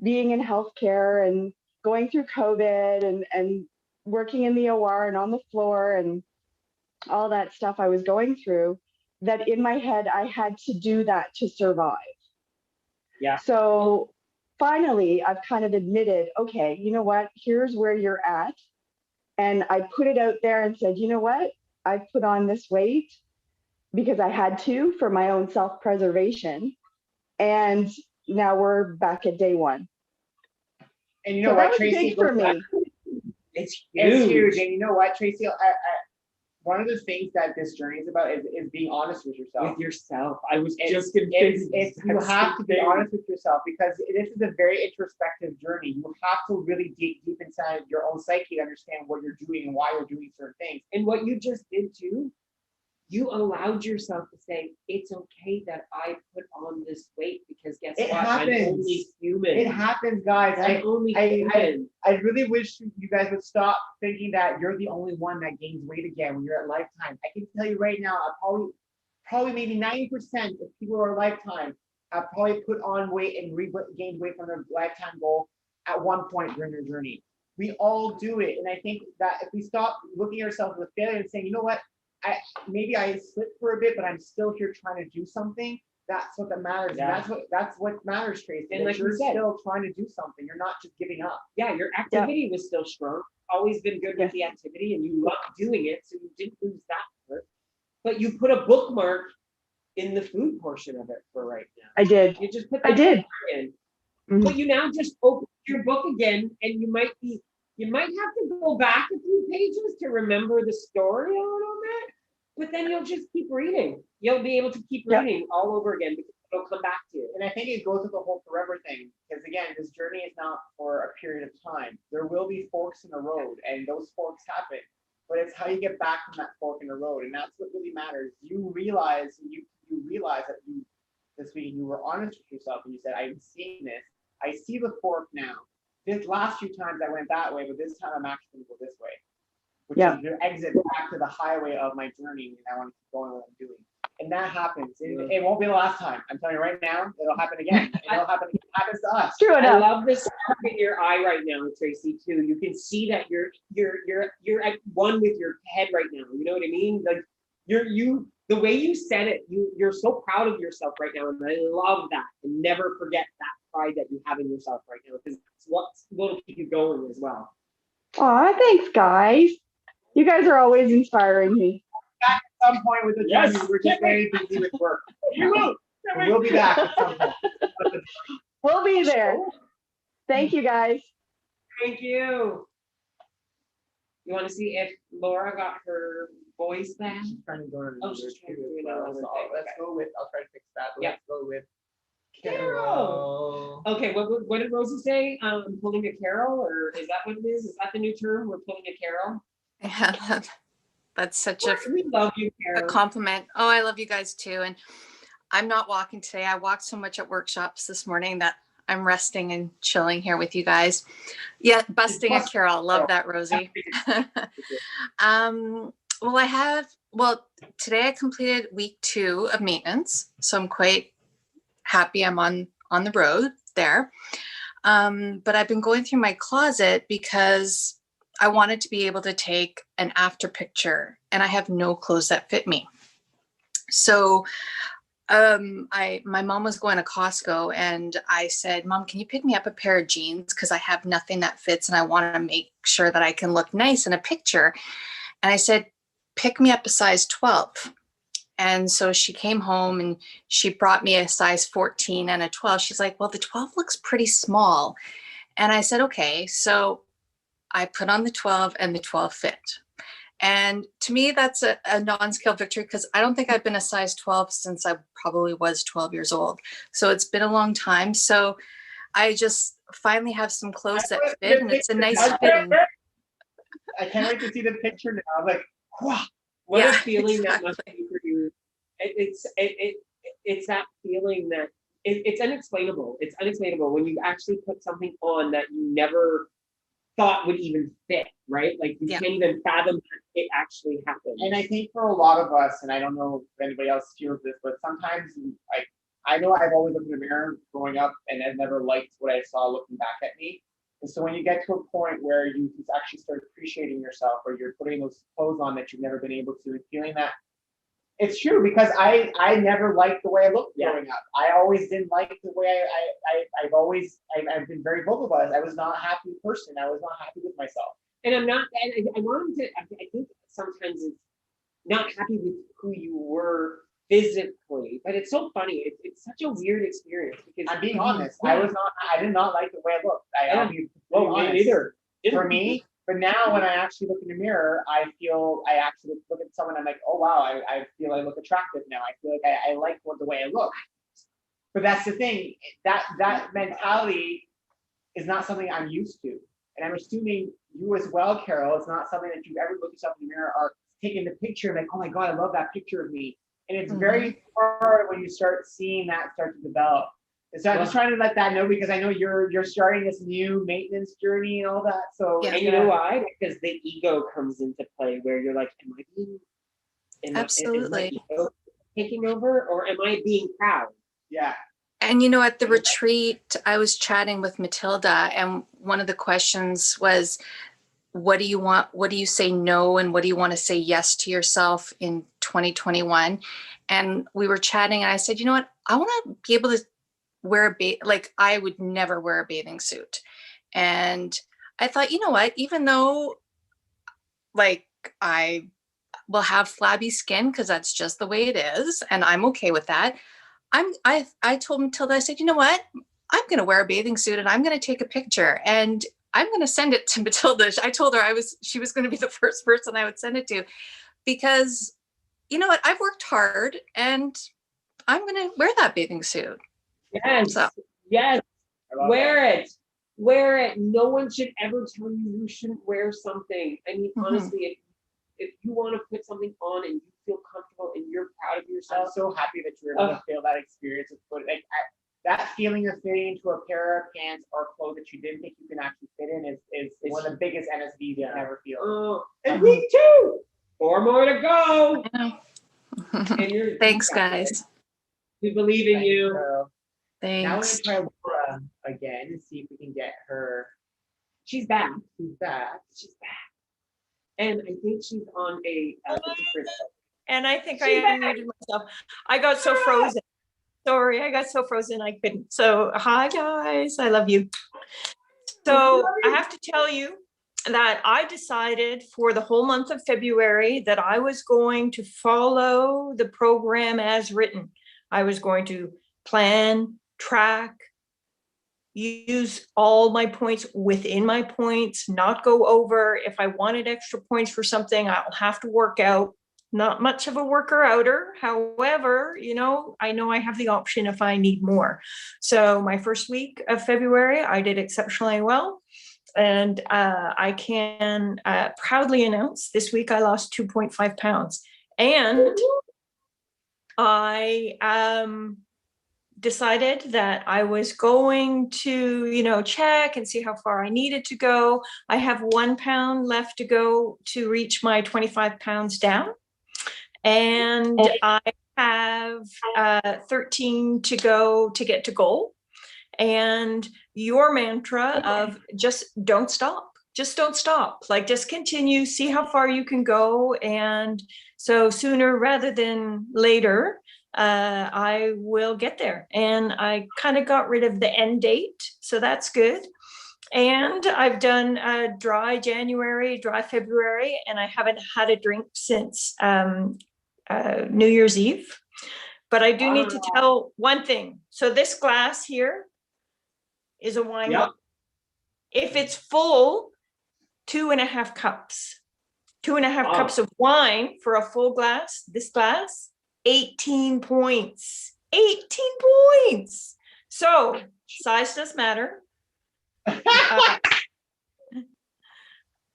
being in healthcare and going through COVID and working in the OR and on the floor and all that stuff I was going through, that in my head, I had to do that to survive. Yeah. So finally, I've kind of admitted, okay, you know what? Here's where you're at. And I put it out there and said, you know what? I put on this weight because I had to for my own self-preservation. And now we're back at day one. And you know So what, that was Tracy? big for me. It's It's huge. huge. And you know what, Tracy? One of the things that this journey is about is being honest with yourself. With yourself. I was It's- just gonna It's you have to be honest with yourself because this is a very introspective journey. You have to really dig deep inside your own psyche to understand what you're doing and why you're doing certain things. And what you just did too, you allowed yourself to say, it's okay that I put on this weight because guess It what? happens. I'm only human. It happens, guys. I'm only I- human. I really wish you guys would stop thinking that you're the only one that gains weight again when you're at Lifetime. I can tell you right now, I probably maybe 90% of people who are Lifetime have probably put on weight and gained weight from their Lifetime goal at one point during their journey. We all do it. And I think that if we stop looking at ourselves as a failure and saying, you know what, maybe I slipped for a bit, but I'm still here trying to do something. That's what that matters. Yeah. And that's what matters, Tracy. And that like you you're said- still trying to do something. You're not just giving up. Yeah, your activity was still strong. Always been good with the activity, and you loved doing it, so you didn't lose that part. But you put a bookmark in the food portion of it for right now. I did. You just put I that did. bookmark in. Mhm. But you now just open your book again, and you might have to go back a few pages to remember the story a little bit. But then you'll just keep reading. You'll be able to keep reading all over again because it'll come back to you. And I think it goes with the whole forever thing. Because again, this journey is not for a period of time. There will be forks in the road, and those forks happen. But it's how you get back from that fork in the road, and that's what really matters. You realize that you this week you were honest with yourself and you said, I'm seeing this. I see the fork now. This last few times I went that way, but this time I'm actually going to go this way. Which is the exit back to the highway of my journey, and I want to keep going what I'm doing. And that happens. It won't be the last time. I'm telling you right now, it'll happen again. It'll happen. It happens to us. True I enough. love this spark in your eye right now, Tracy, too. You can see that you're at one with your head right now. You know what I mean? Like the way you said it, you're so proud of yourself right now, and I love that. And never forget that pride that you have in yourself right now, because it's what'll keep you going as well. Aw, thanks, guys. You guys are always inspiring me. Back at some point with the Yes. time, we're just very busy with work. We will. We'll be back at some point. We'll be there. Thank you, guys. Thank you. You want to see if Laura got her voice back? Trying to go to Oh, she's trying to do well, another so thing. let's go with, I'll try to fix that. But Yeah. Let's go with Carol. Okay, what did Rosie say? Pulling a Carol, or is that what it is? Is that the new term? We're pulling a Carol? Yeah, that's such a We love you, Carol. compliment. Oh, I love you guys too. And I'm not walking today. I walked so much at workshops this morning that I'm resting and chilling here with you guys. Yeah, busting a Carol. Love that, Rosie. Well, today I completed week 2 of maintenance. So I'm quite happy I'm on the road there. But I've been going through my closet because I wanted to be able to take an after picture, and I have no clothes that fit me. So my mom was going to Costco, and I said, Mom, can you pick me up a pair of jeans? Because I have nothing that fits and I want to make sure that I can look nice in a picture. And I said, pick me up a size 12. And so she came home and she brought me a size 14 and a 12. She's like, well, the 12 looks pretty small. And I said, okay. So I put on the 12 and the 12 fit. And to me, that's a non-scale victory, because I don't think I've been a size 12 since I probably was 12 years old. So it's been a long time. So I just finally have some clothes that fit, and it's a nice fitting. I can't wait to see the picture now. Like, wow. What Yeah, a feeling that exactly. must be for you. It's that feeling that it's unexplainable. It's unexplainable when you actually put something on that you never thought would even fit, right? Like you Yeah. can't even fathom that it actually happened. And I think for a lot of us, and I don't know if anybody else feels this, but sometimes like I know I've always looked in the mirror growing up and I've never liked what I saw looking back at me. And so when you get to a point where you actually start appreciating yourself, or you're putting those clothes on that you've never been able to, and feeling that it's true, because I never liked the way I looked growing up. I always didn't like the way I've been very vocal about it. I was not a happy person. I was not happy with myself. And I'm not, and I want him to, I think sometimes it's not happy with who you were physically, but it's so funny. It's such a weird experience, because I'm being honest. I did not like the way I looked. I'll be honest. Me neither. For me, but now when I actually look in the mirror, I actually look at someone, I'm like, oh wow, I feel I look attractive now. I feel like I like the way I look. But that's the thing, that mentality is not something I'm used to. And I'm assuming you as well, Carol, it's not something that you ever look yourself in the mirror or taking the picture like, oh my God, I love that picture of me. And it's very hard when you start seeing that start to develop. And so I'm just trying to let that know, because I know you're starting this new maintenance journey and all that. So Yeah. And you know why? Because the ego comes into play, where you're like, am I being Absolutely. Is my ego taking over, or am I being proud? Yeah. And you know, at the retreat, I was chatting with Matilda, and one of the questions was, what do you want? What do you say no? And what do you want to say yes to yourself in 2021? And we were chatting, and I said, you know what? I want to be able to wear like I would never wear a bathing suit. And I thought, you know what? Even though like I will have flabby skin, because that's just the way it is, and I'm okay with that. I told Matilda, I said, you know what? I'm going to wear a bathing suit and I'm going to take a picture and I'm going to send it to Matilda. I told her she was going to be the first person I would send it to, because you know what? I've worked hard and I'm going to wear that bathing suit. Yes. So. Yes. Wear it. Wear it. No one should ever tell you shouldn't wear something. I mean, honestly, if you want to put something on and you feel comfortable and you're proud of yourself. I'm so happy that you were able to feel that experience of that feeling of fitting into a pair of pants or clothes that you didn't think you can actually fit in is one of the biggest NSVs you ever feel. And week 2, 4 more to go. And thanks, guys. We believe in you. Girl. Thanks. Now we're gonna try Laura again and see if we can get her. She's back. She's back. She's back. And I think she's on a different. And I think I unmuted myself. I got so frozen. Sorry, I got so frozen I couldn't. So hi guys, I love you. So I have to tell you, that I decided for the whole month of February that I was going to follow the program as written. I was going to plan, track, use all my points within my points, not go over. If I wanted extra points for something, I'll have to work out. Not much of a worker outer. However, I know I have the option if I need more. So my first week of February, I did exceptionally well. And I can proudly announce this week I lost 2.5 pounds. And I decided that I was going to, check and see how far I needed to go. I have 1 pound left to go to reach my 25 pounds down. And I have 13 to go to get to goal. And your mantra of just don't stop. Just don't stop. Like, just continue, see how far you can go. And so sooner rather than later, I will get there. And I kind of got rid of the end date. So that's good. And I've done dry January, dry February, and I haven't had a drink since New Year's Eve. But I do need to tell one thing. So this glass here is a wine. Yep. If it's full, 2.5 cups. 2.5 cups of wine for a full glass. This glass, 18 points. 18 points. So size does matter.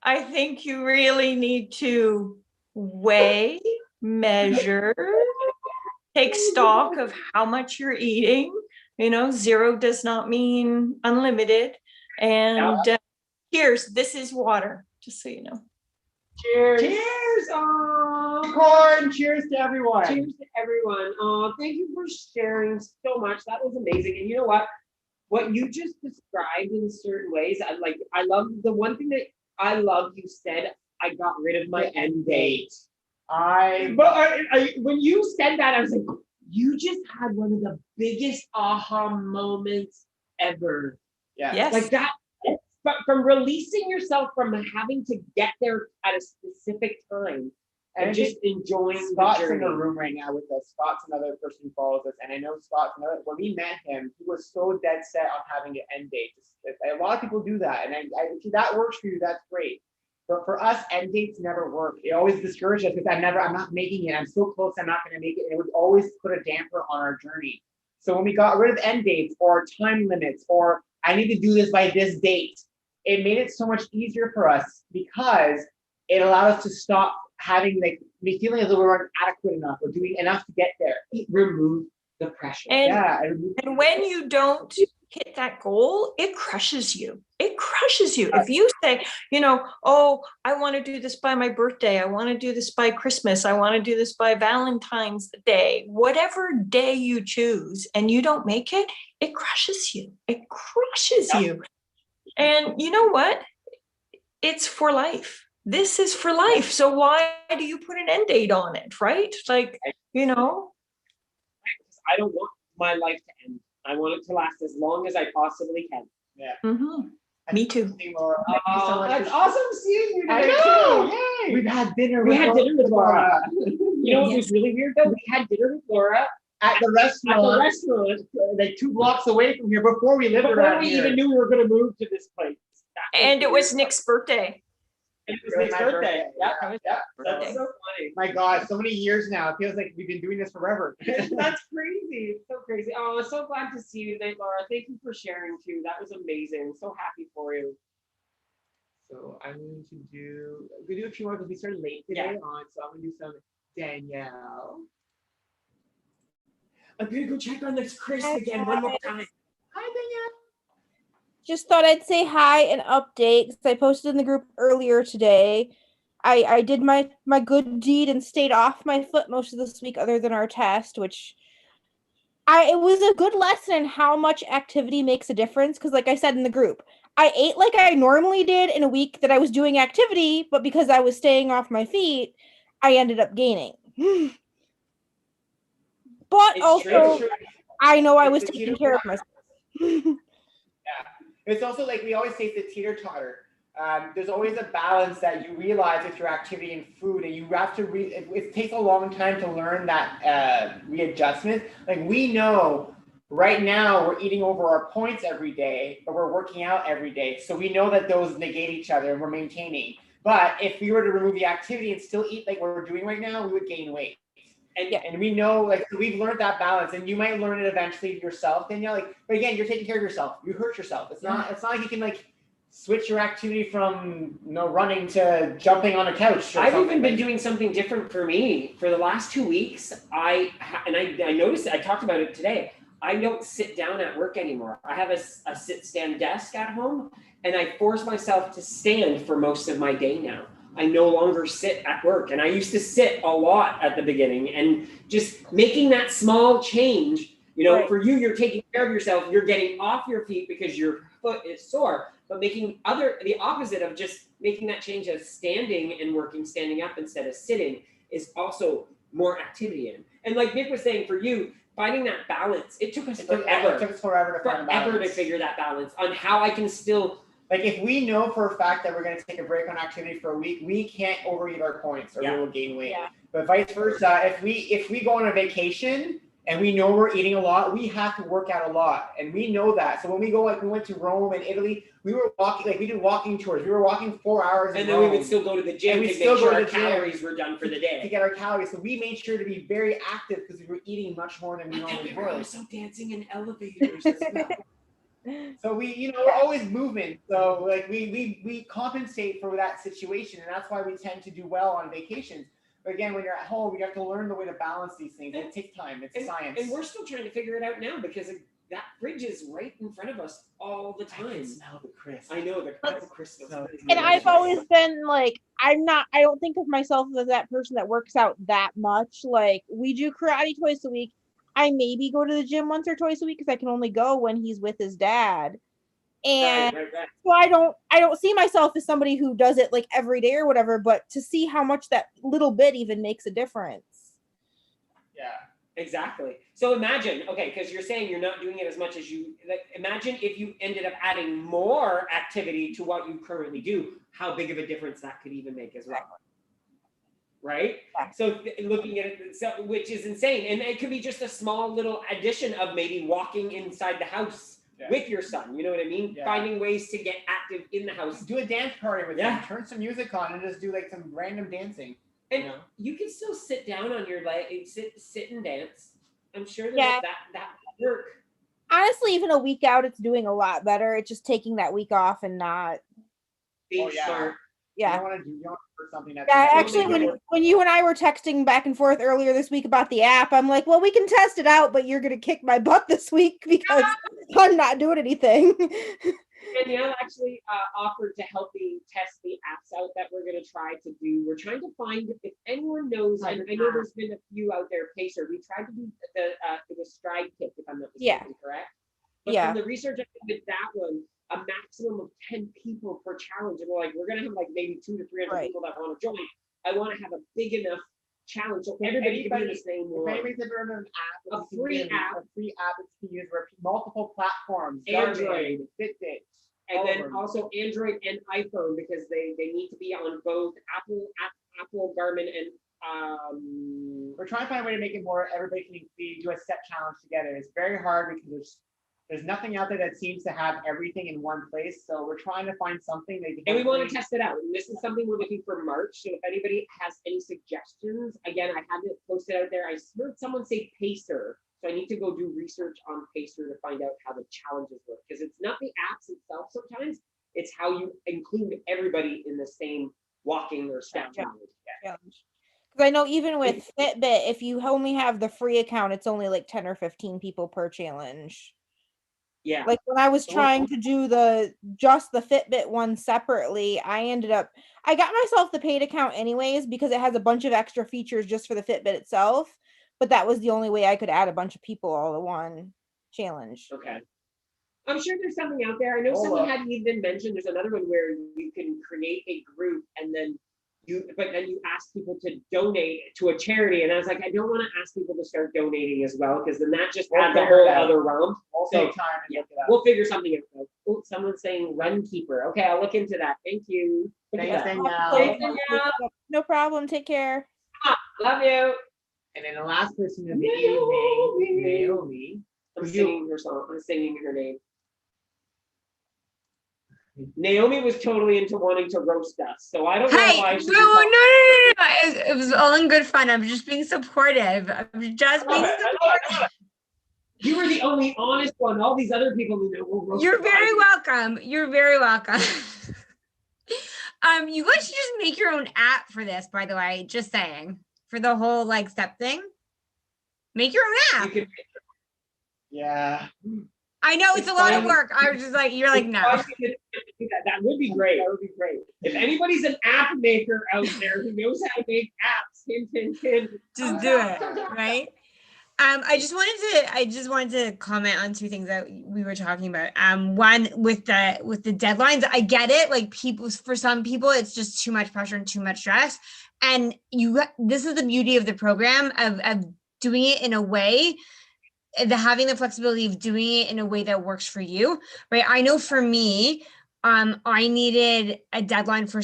I think you really need to weigh, measure, take stock of how much you're eating. 0 does not mean unlimited. And cheers. This is water, just so you know. Cheers. Cheers. Oh, corn. Cheers to everyone. Cheers to everyone. Oh, thank you for sharing so much. That was amazing. And you know what? What you just described in certain ways, I love the one thing that I love you said, I got rid of my end date. When you said that, I was like, you just had one of the biggest aha moments ever. Yeah. Yes. Like that, but from releasing yourself from having to get there at a specific time and just enjoying Scott's the journey. in the room right now with us. Scott's another person who follows us, and I know Scott's another. When we met him, he was so dead set on having an end date. A lot of people do that, and if that works for you, that's great. But for us, end dates never work. It always discourages us because I'm not making it. I'm so close, I'm not going to make it. It would always put a damper on our journey. So when we got rid of end dates or time limits or I need to do this by this date, it made it so much easier for us because it allowed us to stop having the feeling as though we weren't adequate enough or doing enough to get there. It removed the pressure. And when you don't hit that goal, it crushes you. It crushes you. If you say, oh, I want to do this by my birthday. I want to do this by Christmas. I want to do this by Valentine's Day. Whatever day you choose and you don't make it, it crushes you. It crushes you. And you know what? It's for life. This is for life. So why do you put an end date on it, right? I don't want my life to end. I want it to last as long as I possibly can. Yeah. Mm-hmm. Me too. Laura. Thank you so much. That's awesome seeing you today. I know. Yay. We've had dinner. We had dinner with Laura. You know what Yes. was really weird though? We had dinner with Laura at the restaurant, like 2 blocks away from here before we lived before around we here. even knew we were going to move to this place. And it was Nick's birthday. It was Nick's birthday. Yeah. That's so funny. My God, so many years now. It feels like we've been doing this forever. That's crazy. It's so crazy. Oh, I'm so glad to see you tonight, Laura. Thank you for sharing too. That was amazing. So happy for you. So I'm going to do a few more because we started late today on. So I'm going to do some Danielle. I'm going to go check on this Chris again one more time. Hi, Danielle. Just thought I'd say hi and update because I posted in the group earlier today. I did my good deed and stayed off my foot most of this week other than our test, which it was a good lesson in how much activity makes a difference because like I said in the group, I ate like I normally did in a week that I was doing activity, but because I was staying off my feet, I ended up gaining. But It's also, true. I know I was taking care of myself. It's also like we always say the teeter-totter. there's always a balance that you realize with your activity and food, and you have to it takes a long time to learn that readjustment. Like we know right now we're eating over our points every day, but we're working out every day. So we know that those negate each other and we're maintaining. But if we were to remove the activity and still eat like we're doing right now, we would gain weight. And we know, like, we've learned that balance, and you might learn it eventually yourself, Danielle. Like, but again, you're taking care of yourself. You hurt yourself. It's not like you can like switch your activity from running to jumping on a couch. I've even been doing something different for me for the last 2 weeks. I noticed it. I talked about it today. I don't sit down at work anymore. I have a sit-stand desk at home, and I force myself to stand for most of my day now. I no longer sit at work, and I used to sit a lot at the beginning, and just making that small change, right. For you, you're taking care of yourself, you're getting off your feet because your foot is sore, but making the opposite of just making that change of standing and working, standing up instead of sitting is also more activity in. And like Nick was saying, for you, finding that balance, it took us forever. It took us forever to find balance. Forever to figure that balance on how I can still. Like if we know for a fact that we're going to take a break on activity for a week, we can't overeat our points or we will gain weight. Yeah. But vice versa, if we go on a vacation and we know we're eating a lot, we have to work out a lot, and we know that. So when we go, like we went to Rome and Italy, we were walking, like we did walking tours. We were walking 4 hours, and then Rome. We would still go to the gym to make sure our calories were done for the day. To get our calories, so we made sure to be very active because we were eating much more than we normally were. Also dancing in elevators. So we're always moving. So like we compensate for that situation, and that's why we tend to do well on vacations. But again, when you're at home, you have to learn the way to balance these things. It takes time. It's science. And we're still trying to figure it out now because that fridge is right in front of us all the time. I can smell the crisp. I know the crisp. And I've always been like, I don't think of myself as that person that works out that much. Like we do karate twice a week. I maybe go to the gym once or twice a week because I can only go when he's with his dad. And right. so I don't see myself as somebody who does it like every day or whatever, but to see how much that little bit even makes a difference. Yeah, exactly. So imagine, okay, because you're saying you're not doing it as much as you, like, imagine if you ended up adding more activity to what you currently do, how big of a difference that could even make as well. Right? Yeah. So looking at it, which is insane. And it could be just a small little addition of maybe walking inside the house with your son. You know what I mean? Yeah. Finding ways to get active in the house. Do a dance party with him. Turn some music on and just do like some random dancing. And you can still sit down on your leg, sit and dance. I'm sure that work. Honestly, even a week out, it's doing a lot better. It's just taking that week off and not being smart. Yeah. You don't want to do something that's actually when you and I were texting back and forth earlier this week about the app, I'm like, well, we can test it out, but you're gonna kick my butt this week because I'm not doing anything. Danielle actually offered to help me test the apps out that we're gonna try to do. We're trying to find if anyone knows. I know there's been a few out there. Pacer. We tried to do the stride kick, if I'm not mistaken, correct? But from the research I did with that one, a maximum of 10 people per challenge. And we're going to have like maybe 200 to 300 people that want to join. I want to have a big enough challenge so everybody can be in the same one. If anybody's ever heard of an app, a free app that's being used where multiple platforms, Android, Fitbit, and then also Android and iPhone, because they need to be on both Apple, Garmin, and we're trying to find a way to make it more everybody can do a set challenge together. It's very hard because there's nothing out there that seems to have everything in one place. So we're trying to find something that and we want to test it out. And this is something we're looking for March. So if anybody has any suggestions, again, I have it posted out there. I heard someone say Pacer. So I need to go do research on Pacer to find out how the challenges work. Because it's not the apps itself sometimes, it's how you include everybody in the same walking or step challenge. Because I know even with Fitbit, if you only have the free account, it's only like 10 or 15 people per challenge. Yeah. Like when I was trying to do just the Fitbit one separately, I got myself the paid account anyways because it has a bunch of extra features just for the Fitbit itself. But that was the only way I could add a bunch of people all in one challenge. Okay. I'm sure there's something out there. I know someone had even mentioned there's another one where you can create a group and then you ask people to donate to a charity. And I was like, I don't want to ask people to start donating as well, because then that just adds a whole other realm. We'll take time and look it up. We'll figure something out though. Oh, someone's saying run keeper. Okay, I'll look into that. Thank you. Thanks, Danielle. Thanks, Danielle. No problem. Take care. Love you. And then the last person of the Naomi. evening, Naomi. I'm singing her song. I'm singing her name. Naomi was totally into wanting to roast us, so I don't know Hey, if I should. no. It was all in good fun. I'm just being supportive. I'm just being supportive. You were the only honest one. All these other people who will roast. You're very welcome. You're very welcome. You guys should just make your own app for this, by the way. Just saying. For the whole like step thing. Make your own app. Yeah. I know it's a lot of work. I was just like, you're like, no. That would be great. That would be great. If anybody's an app maker out there who knows how to make apps, hint. Just do it, right? I just wanted to comment on two things that we were talking about. One with the deadlines, I get it. Like for some people, it's just too much pressure and too much stress. And this is the beauty of the program of doing it in a way, having the flexibility of doing it in a way that works for you, right? I know for me, I needed a deadline for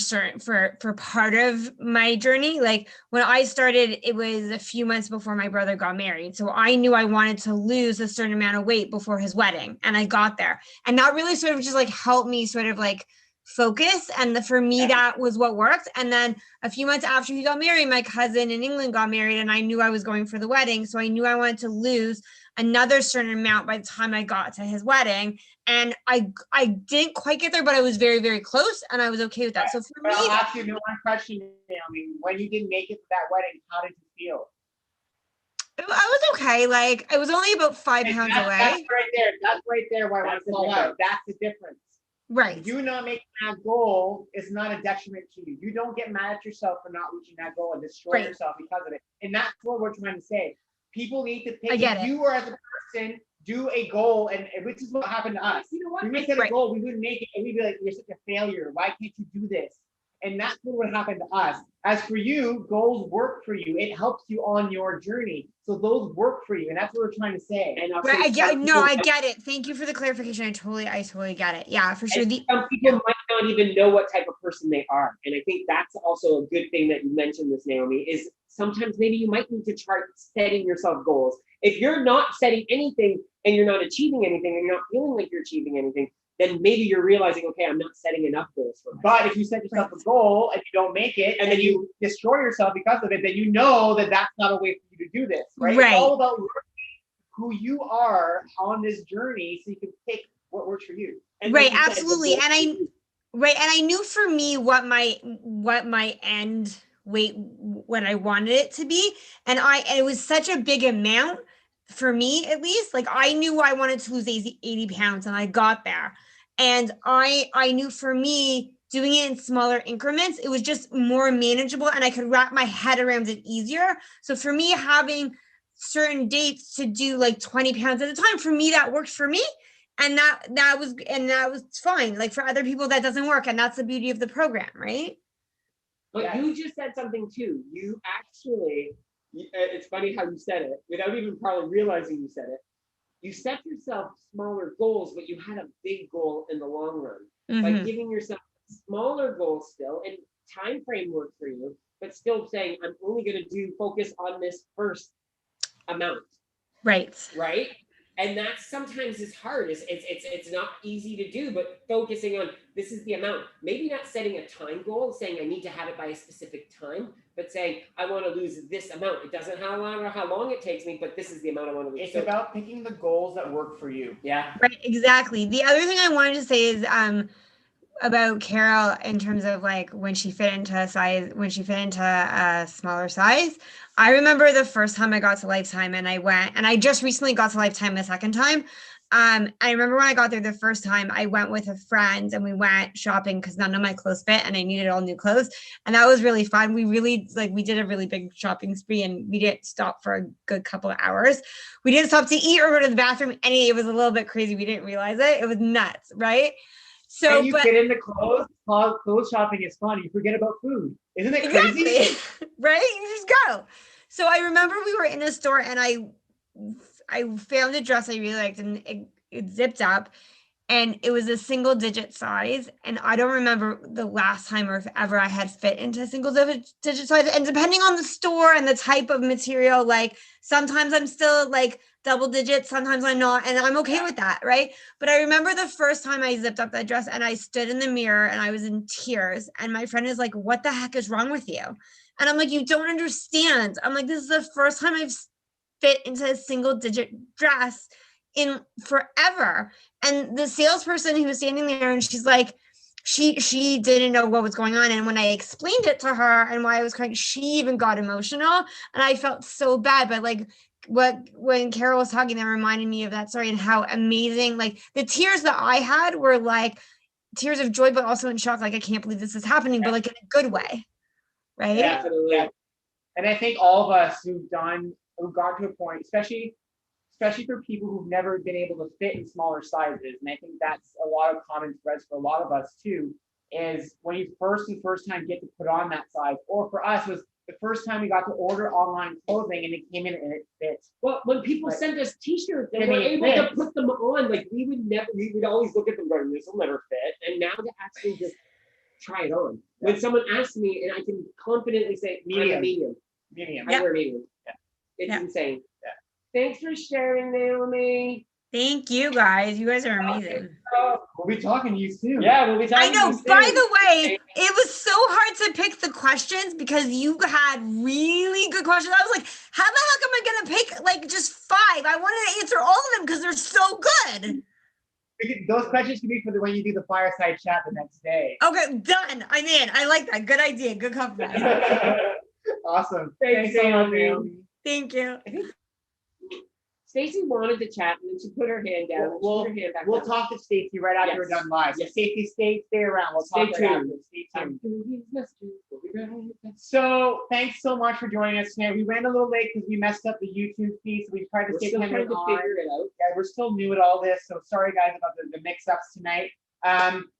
part of my journey. Like when I started, it was a few months before my brother got married. So I knew I wanted to lose a certain amount of weight before his wedding, and I got there. And that really sort of just like helped me sort of like focus. And for me, that was what worked. And then a few months after he got married, my cousin in England got married, and I knew I was going for the wedding. So I knew I wanted to lose another certain amount by the time I got to his wedding. And I didn't quite get there, but I was very, very close, and I was okay with that. So for me, I'll ask you one question, Naomi. When you didn't make it to that wedding, how did you feel? I was okay. Like I was only about 5 pounds away. That's right there why I want to call out. That's the difference. Right. You not making that goal is not a detriment to you. You don't get mad at yourself for not reaching that goal and destroy yourself because of it. And that's what we're trying to say. People need to pick. You or as a person do a goal, and which is what happened to us. You know what? We set a goal, we wouldn't make it, and we'd be like, "You're such a failure. Why can't you do this?" And that's what would happen to us. As for you, goals work for you. It helps you on your journey. So those work for you, and that's what we're trying to say. And I get it. Thank you for the clarification. I totally get it. Yeah, for sure. Some people might not even know what type of person they are, and I think that's also a good thing that you mentioned this, Naomi. Is sometimes maybe you might need to try setting yourself goals. If you're not setting anything and you're not achieving anything and you're not feeling like you're achieving anything, then maybe you're realizing, okay, I'm not setting enough goals for myself. But if you set yourself a goal and you don't make it, and then you destroy yourself because of it, then you know that that's not a way for you to do this, right? It's all about who you are on this journey, so you can pick what works for you. And absolutely. And I knew for me what my end weight, what I wanted it to be, and it was such a big amount for me, at least. Like I knew I wanted to lose 80 pounds, and I got there. And I knew for me, doing it in smaller increments, it was just more manageable, and I could wrap my head around it easier. So for me, having certain dates to do like 20 pounds at a time, for me, that worked for me. And that was fine. Like for other people, that doesn't work. And that's the beauty of the program, right? But you just said something too. You actually, it's funny how you said it without even probably realizing you said it. You set yourself smaller goals, but you had a big goal in the long run. By giving yourself smaller goals still, and time frame work for you, but still saying, I'm only going to focus on this first amount. Right. And that sometimes is hard. It's not easy to do, but focusing on this is the amount. Maybe not setting a time goal, saying I need to have it by a specific time, but saying I want to lose this amount. It doesn't matter how long it takes me, but this is the amount I want to lose. It's about picking the goals that work for you. Yeah. Right. Exactly. The other thing I wanted to say is about Carol in terms of like when she fit into a smaller size. I remember the first time I got to Lifetime, and I just recently got to Lifetime the second time. I remember when I got there the first time, I went with a friend and we went shopping because none of my clothes fit and I needed all new clothes. And that was really fun. We did a really big shopping spree, and we didn't stop for a good couple of hours. We didn't stop to eat or go to the bathroom. It was a little bit crazy. We didn't realize it. It was nuts, right? So and you get into clothes shopping is fun. You forget about food. Isn't it crazy? Exactly. Right? You just go. So I remember we were in a store, and I found a dress I really liked, and it zipped up, and it was a single digit size. And I don't remember the last time or if ever I had fit into a single digit size. And depending on the store and the type of material, like sometimes I'm still like double digits, sometimes I'm not, and I'm okay with that, right? But I remember the first time I zipped up that dress and I stood in the mirror and I was in tears, and my friend is like, what the heck is wrong with you? And I'm like, you don't understand. I'm like, this is the first time I've fit into a single digit dress in forever. And the salesperson who was standing there, and she's like, she didn't know what was going on. And when I explained it to her and why I was crying, she even got emotional. And I felt so bad. But like when Carol was talking, that reminded me of that story and how amazing, like the tears that I had were like tears of joy, but also in shock. Like, I can't believe this is happening, but like in a good way. Right. Yeah. And I think all of us who've got to a point, especially for people who've never been able to fit in smaller sizes. And I think that's a lot of common threads for a lot of us too, is when you first time get to put on that size, or for us was the first time we got to order online clothing and it came in and it fits. Well, when people send us t-shirts and we're able to put them on, like we would always look at them going, this will never fit. And now to actually just try it on. Yeah. When someone asks me and I can confidently say, medium. I wear medium. Yeah. It's insane. Yeah. Thanks for sharing, Naomi. Thank you guys. You guys are amazing. We'll be talking to you soon. Yeah, we'll be talking to you soon. By the way, it was so hard to pick the questions because you had really good questions. I was like, how the heck am I going to pick like just 5? I wanted to answer all of them because they're so good. Those questions can be for when you do the fireside chat the next day. Okay, done. I'm in. I like that. Good idea. Good compromise. Awesome. Thanks, Naomi. Thank you. Stacy wanted to chat and then she put her hand down. We'll talk to Stacy right after we're done live. Yes. Stacy, stay around. We'll talk to her. Stay tuned. So thanks so much for joining us tonight. We ran a little late because we messed up the YouTube feed, so we tried to stay trying to figure it out. Yeah, we're still new at all this, so sorry guys about the mix-ups tonight.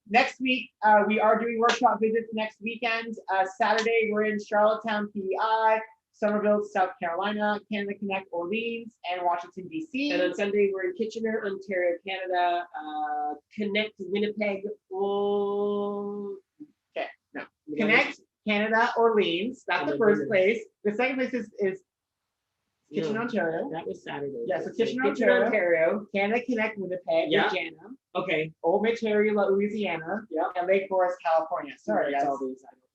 Next week, we are doing workshop visits next weekend. Saturday, we're in Charlottetown, PEI, Somerville, South Carolina, Canada Connect, Orleans, and Washington, D.C. And on Sunday, we're in Kitchener, Ontario, Canada, Connect, Winnipeg. Connect, Canada, Orleans. That's the first place. The second place is Kitchener, Ontario. That was Saturday. Yeah, so Kitchener, Ontario. Canada Connect, Winnipeg, Jana. Okay. Old Ontario, Louisiana. Yeah. And Lake Forest, California. Sorry, guys.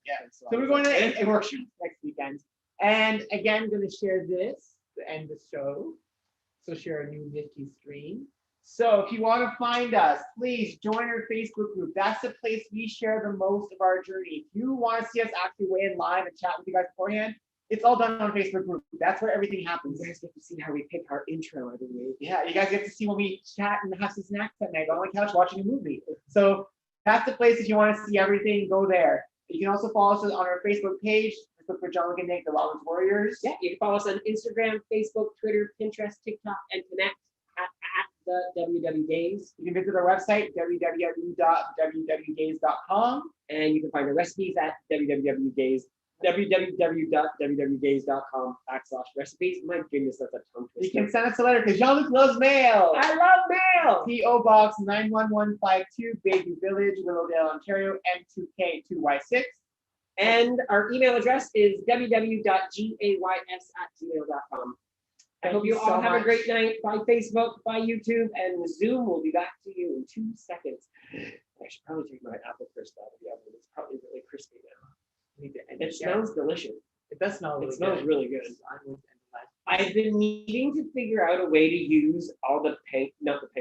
Yeah. So we're going to a workshop next weekend. And again, I'm going to share this to end the show. So share a new nifty screen. So if you want to find us, please join our Facebook group. That's the place we share the most of our journey. If you want to see us actually weigh in live and chat with you guys beforehand, it's all done on Facebook group. That's where everything happens. You guys get to see how we pick our intro every week. Yeah, you guys get to see when we chat and have some snacks at night on the couch watching a movie. So that's the place if you want to see everything, go there. You can also follow us on our Facebook page. Look for Jean-Luc and Nick, the Wellness Warriors. Yeah, you can follow us on Instagram, Facebook, Twitter, Pinterest, TikTok, and Connect at the WW Gaze. You can visit our website, www.wwgaze.com. And you can find our recipes at www.wwgaze.com/recipes. My goodness, that's a tongue twister. You can send us a letter because Jean-Luc loves mail. I love mail. P.O. Box 91152, Bayview Village, Willowdale, Ontario, M2K2Y6. And our email address is www.gays@gmail.com. I hope you all have a great night. By Facebook, by YouTube, and Zoom will be back to you in 2 seconds. I should probably take my apple crisp out of the oven. It's probably really crispy now. And it smells delicious. It does smell really good. It smells really good. I've been needing to figure out a way to use all the paint, not the paint.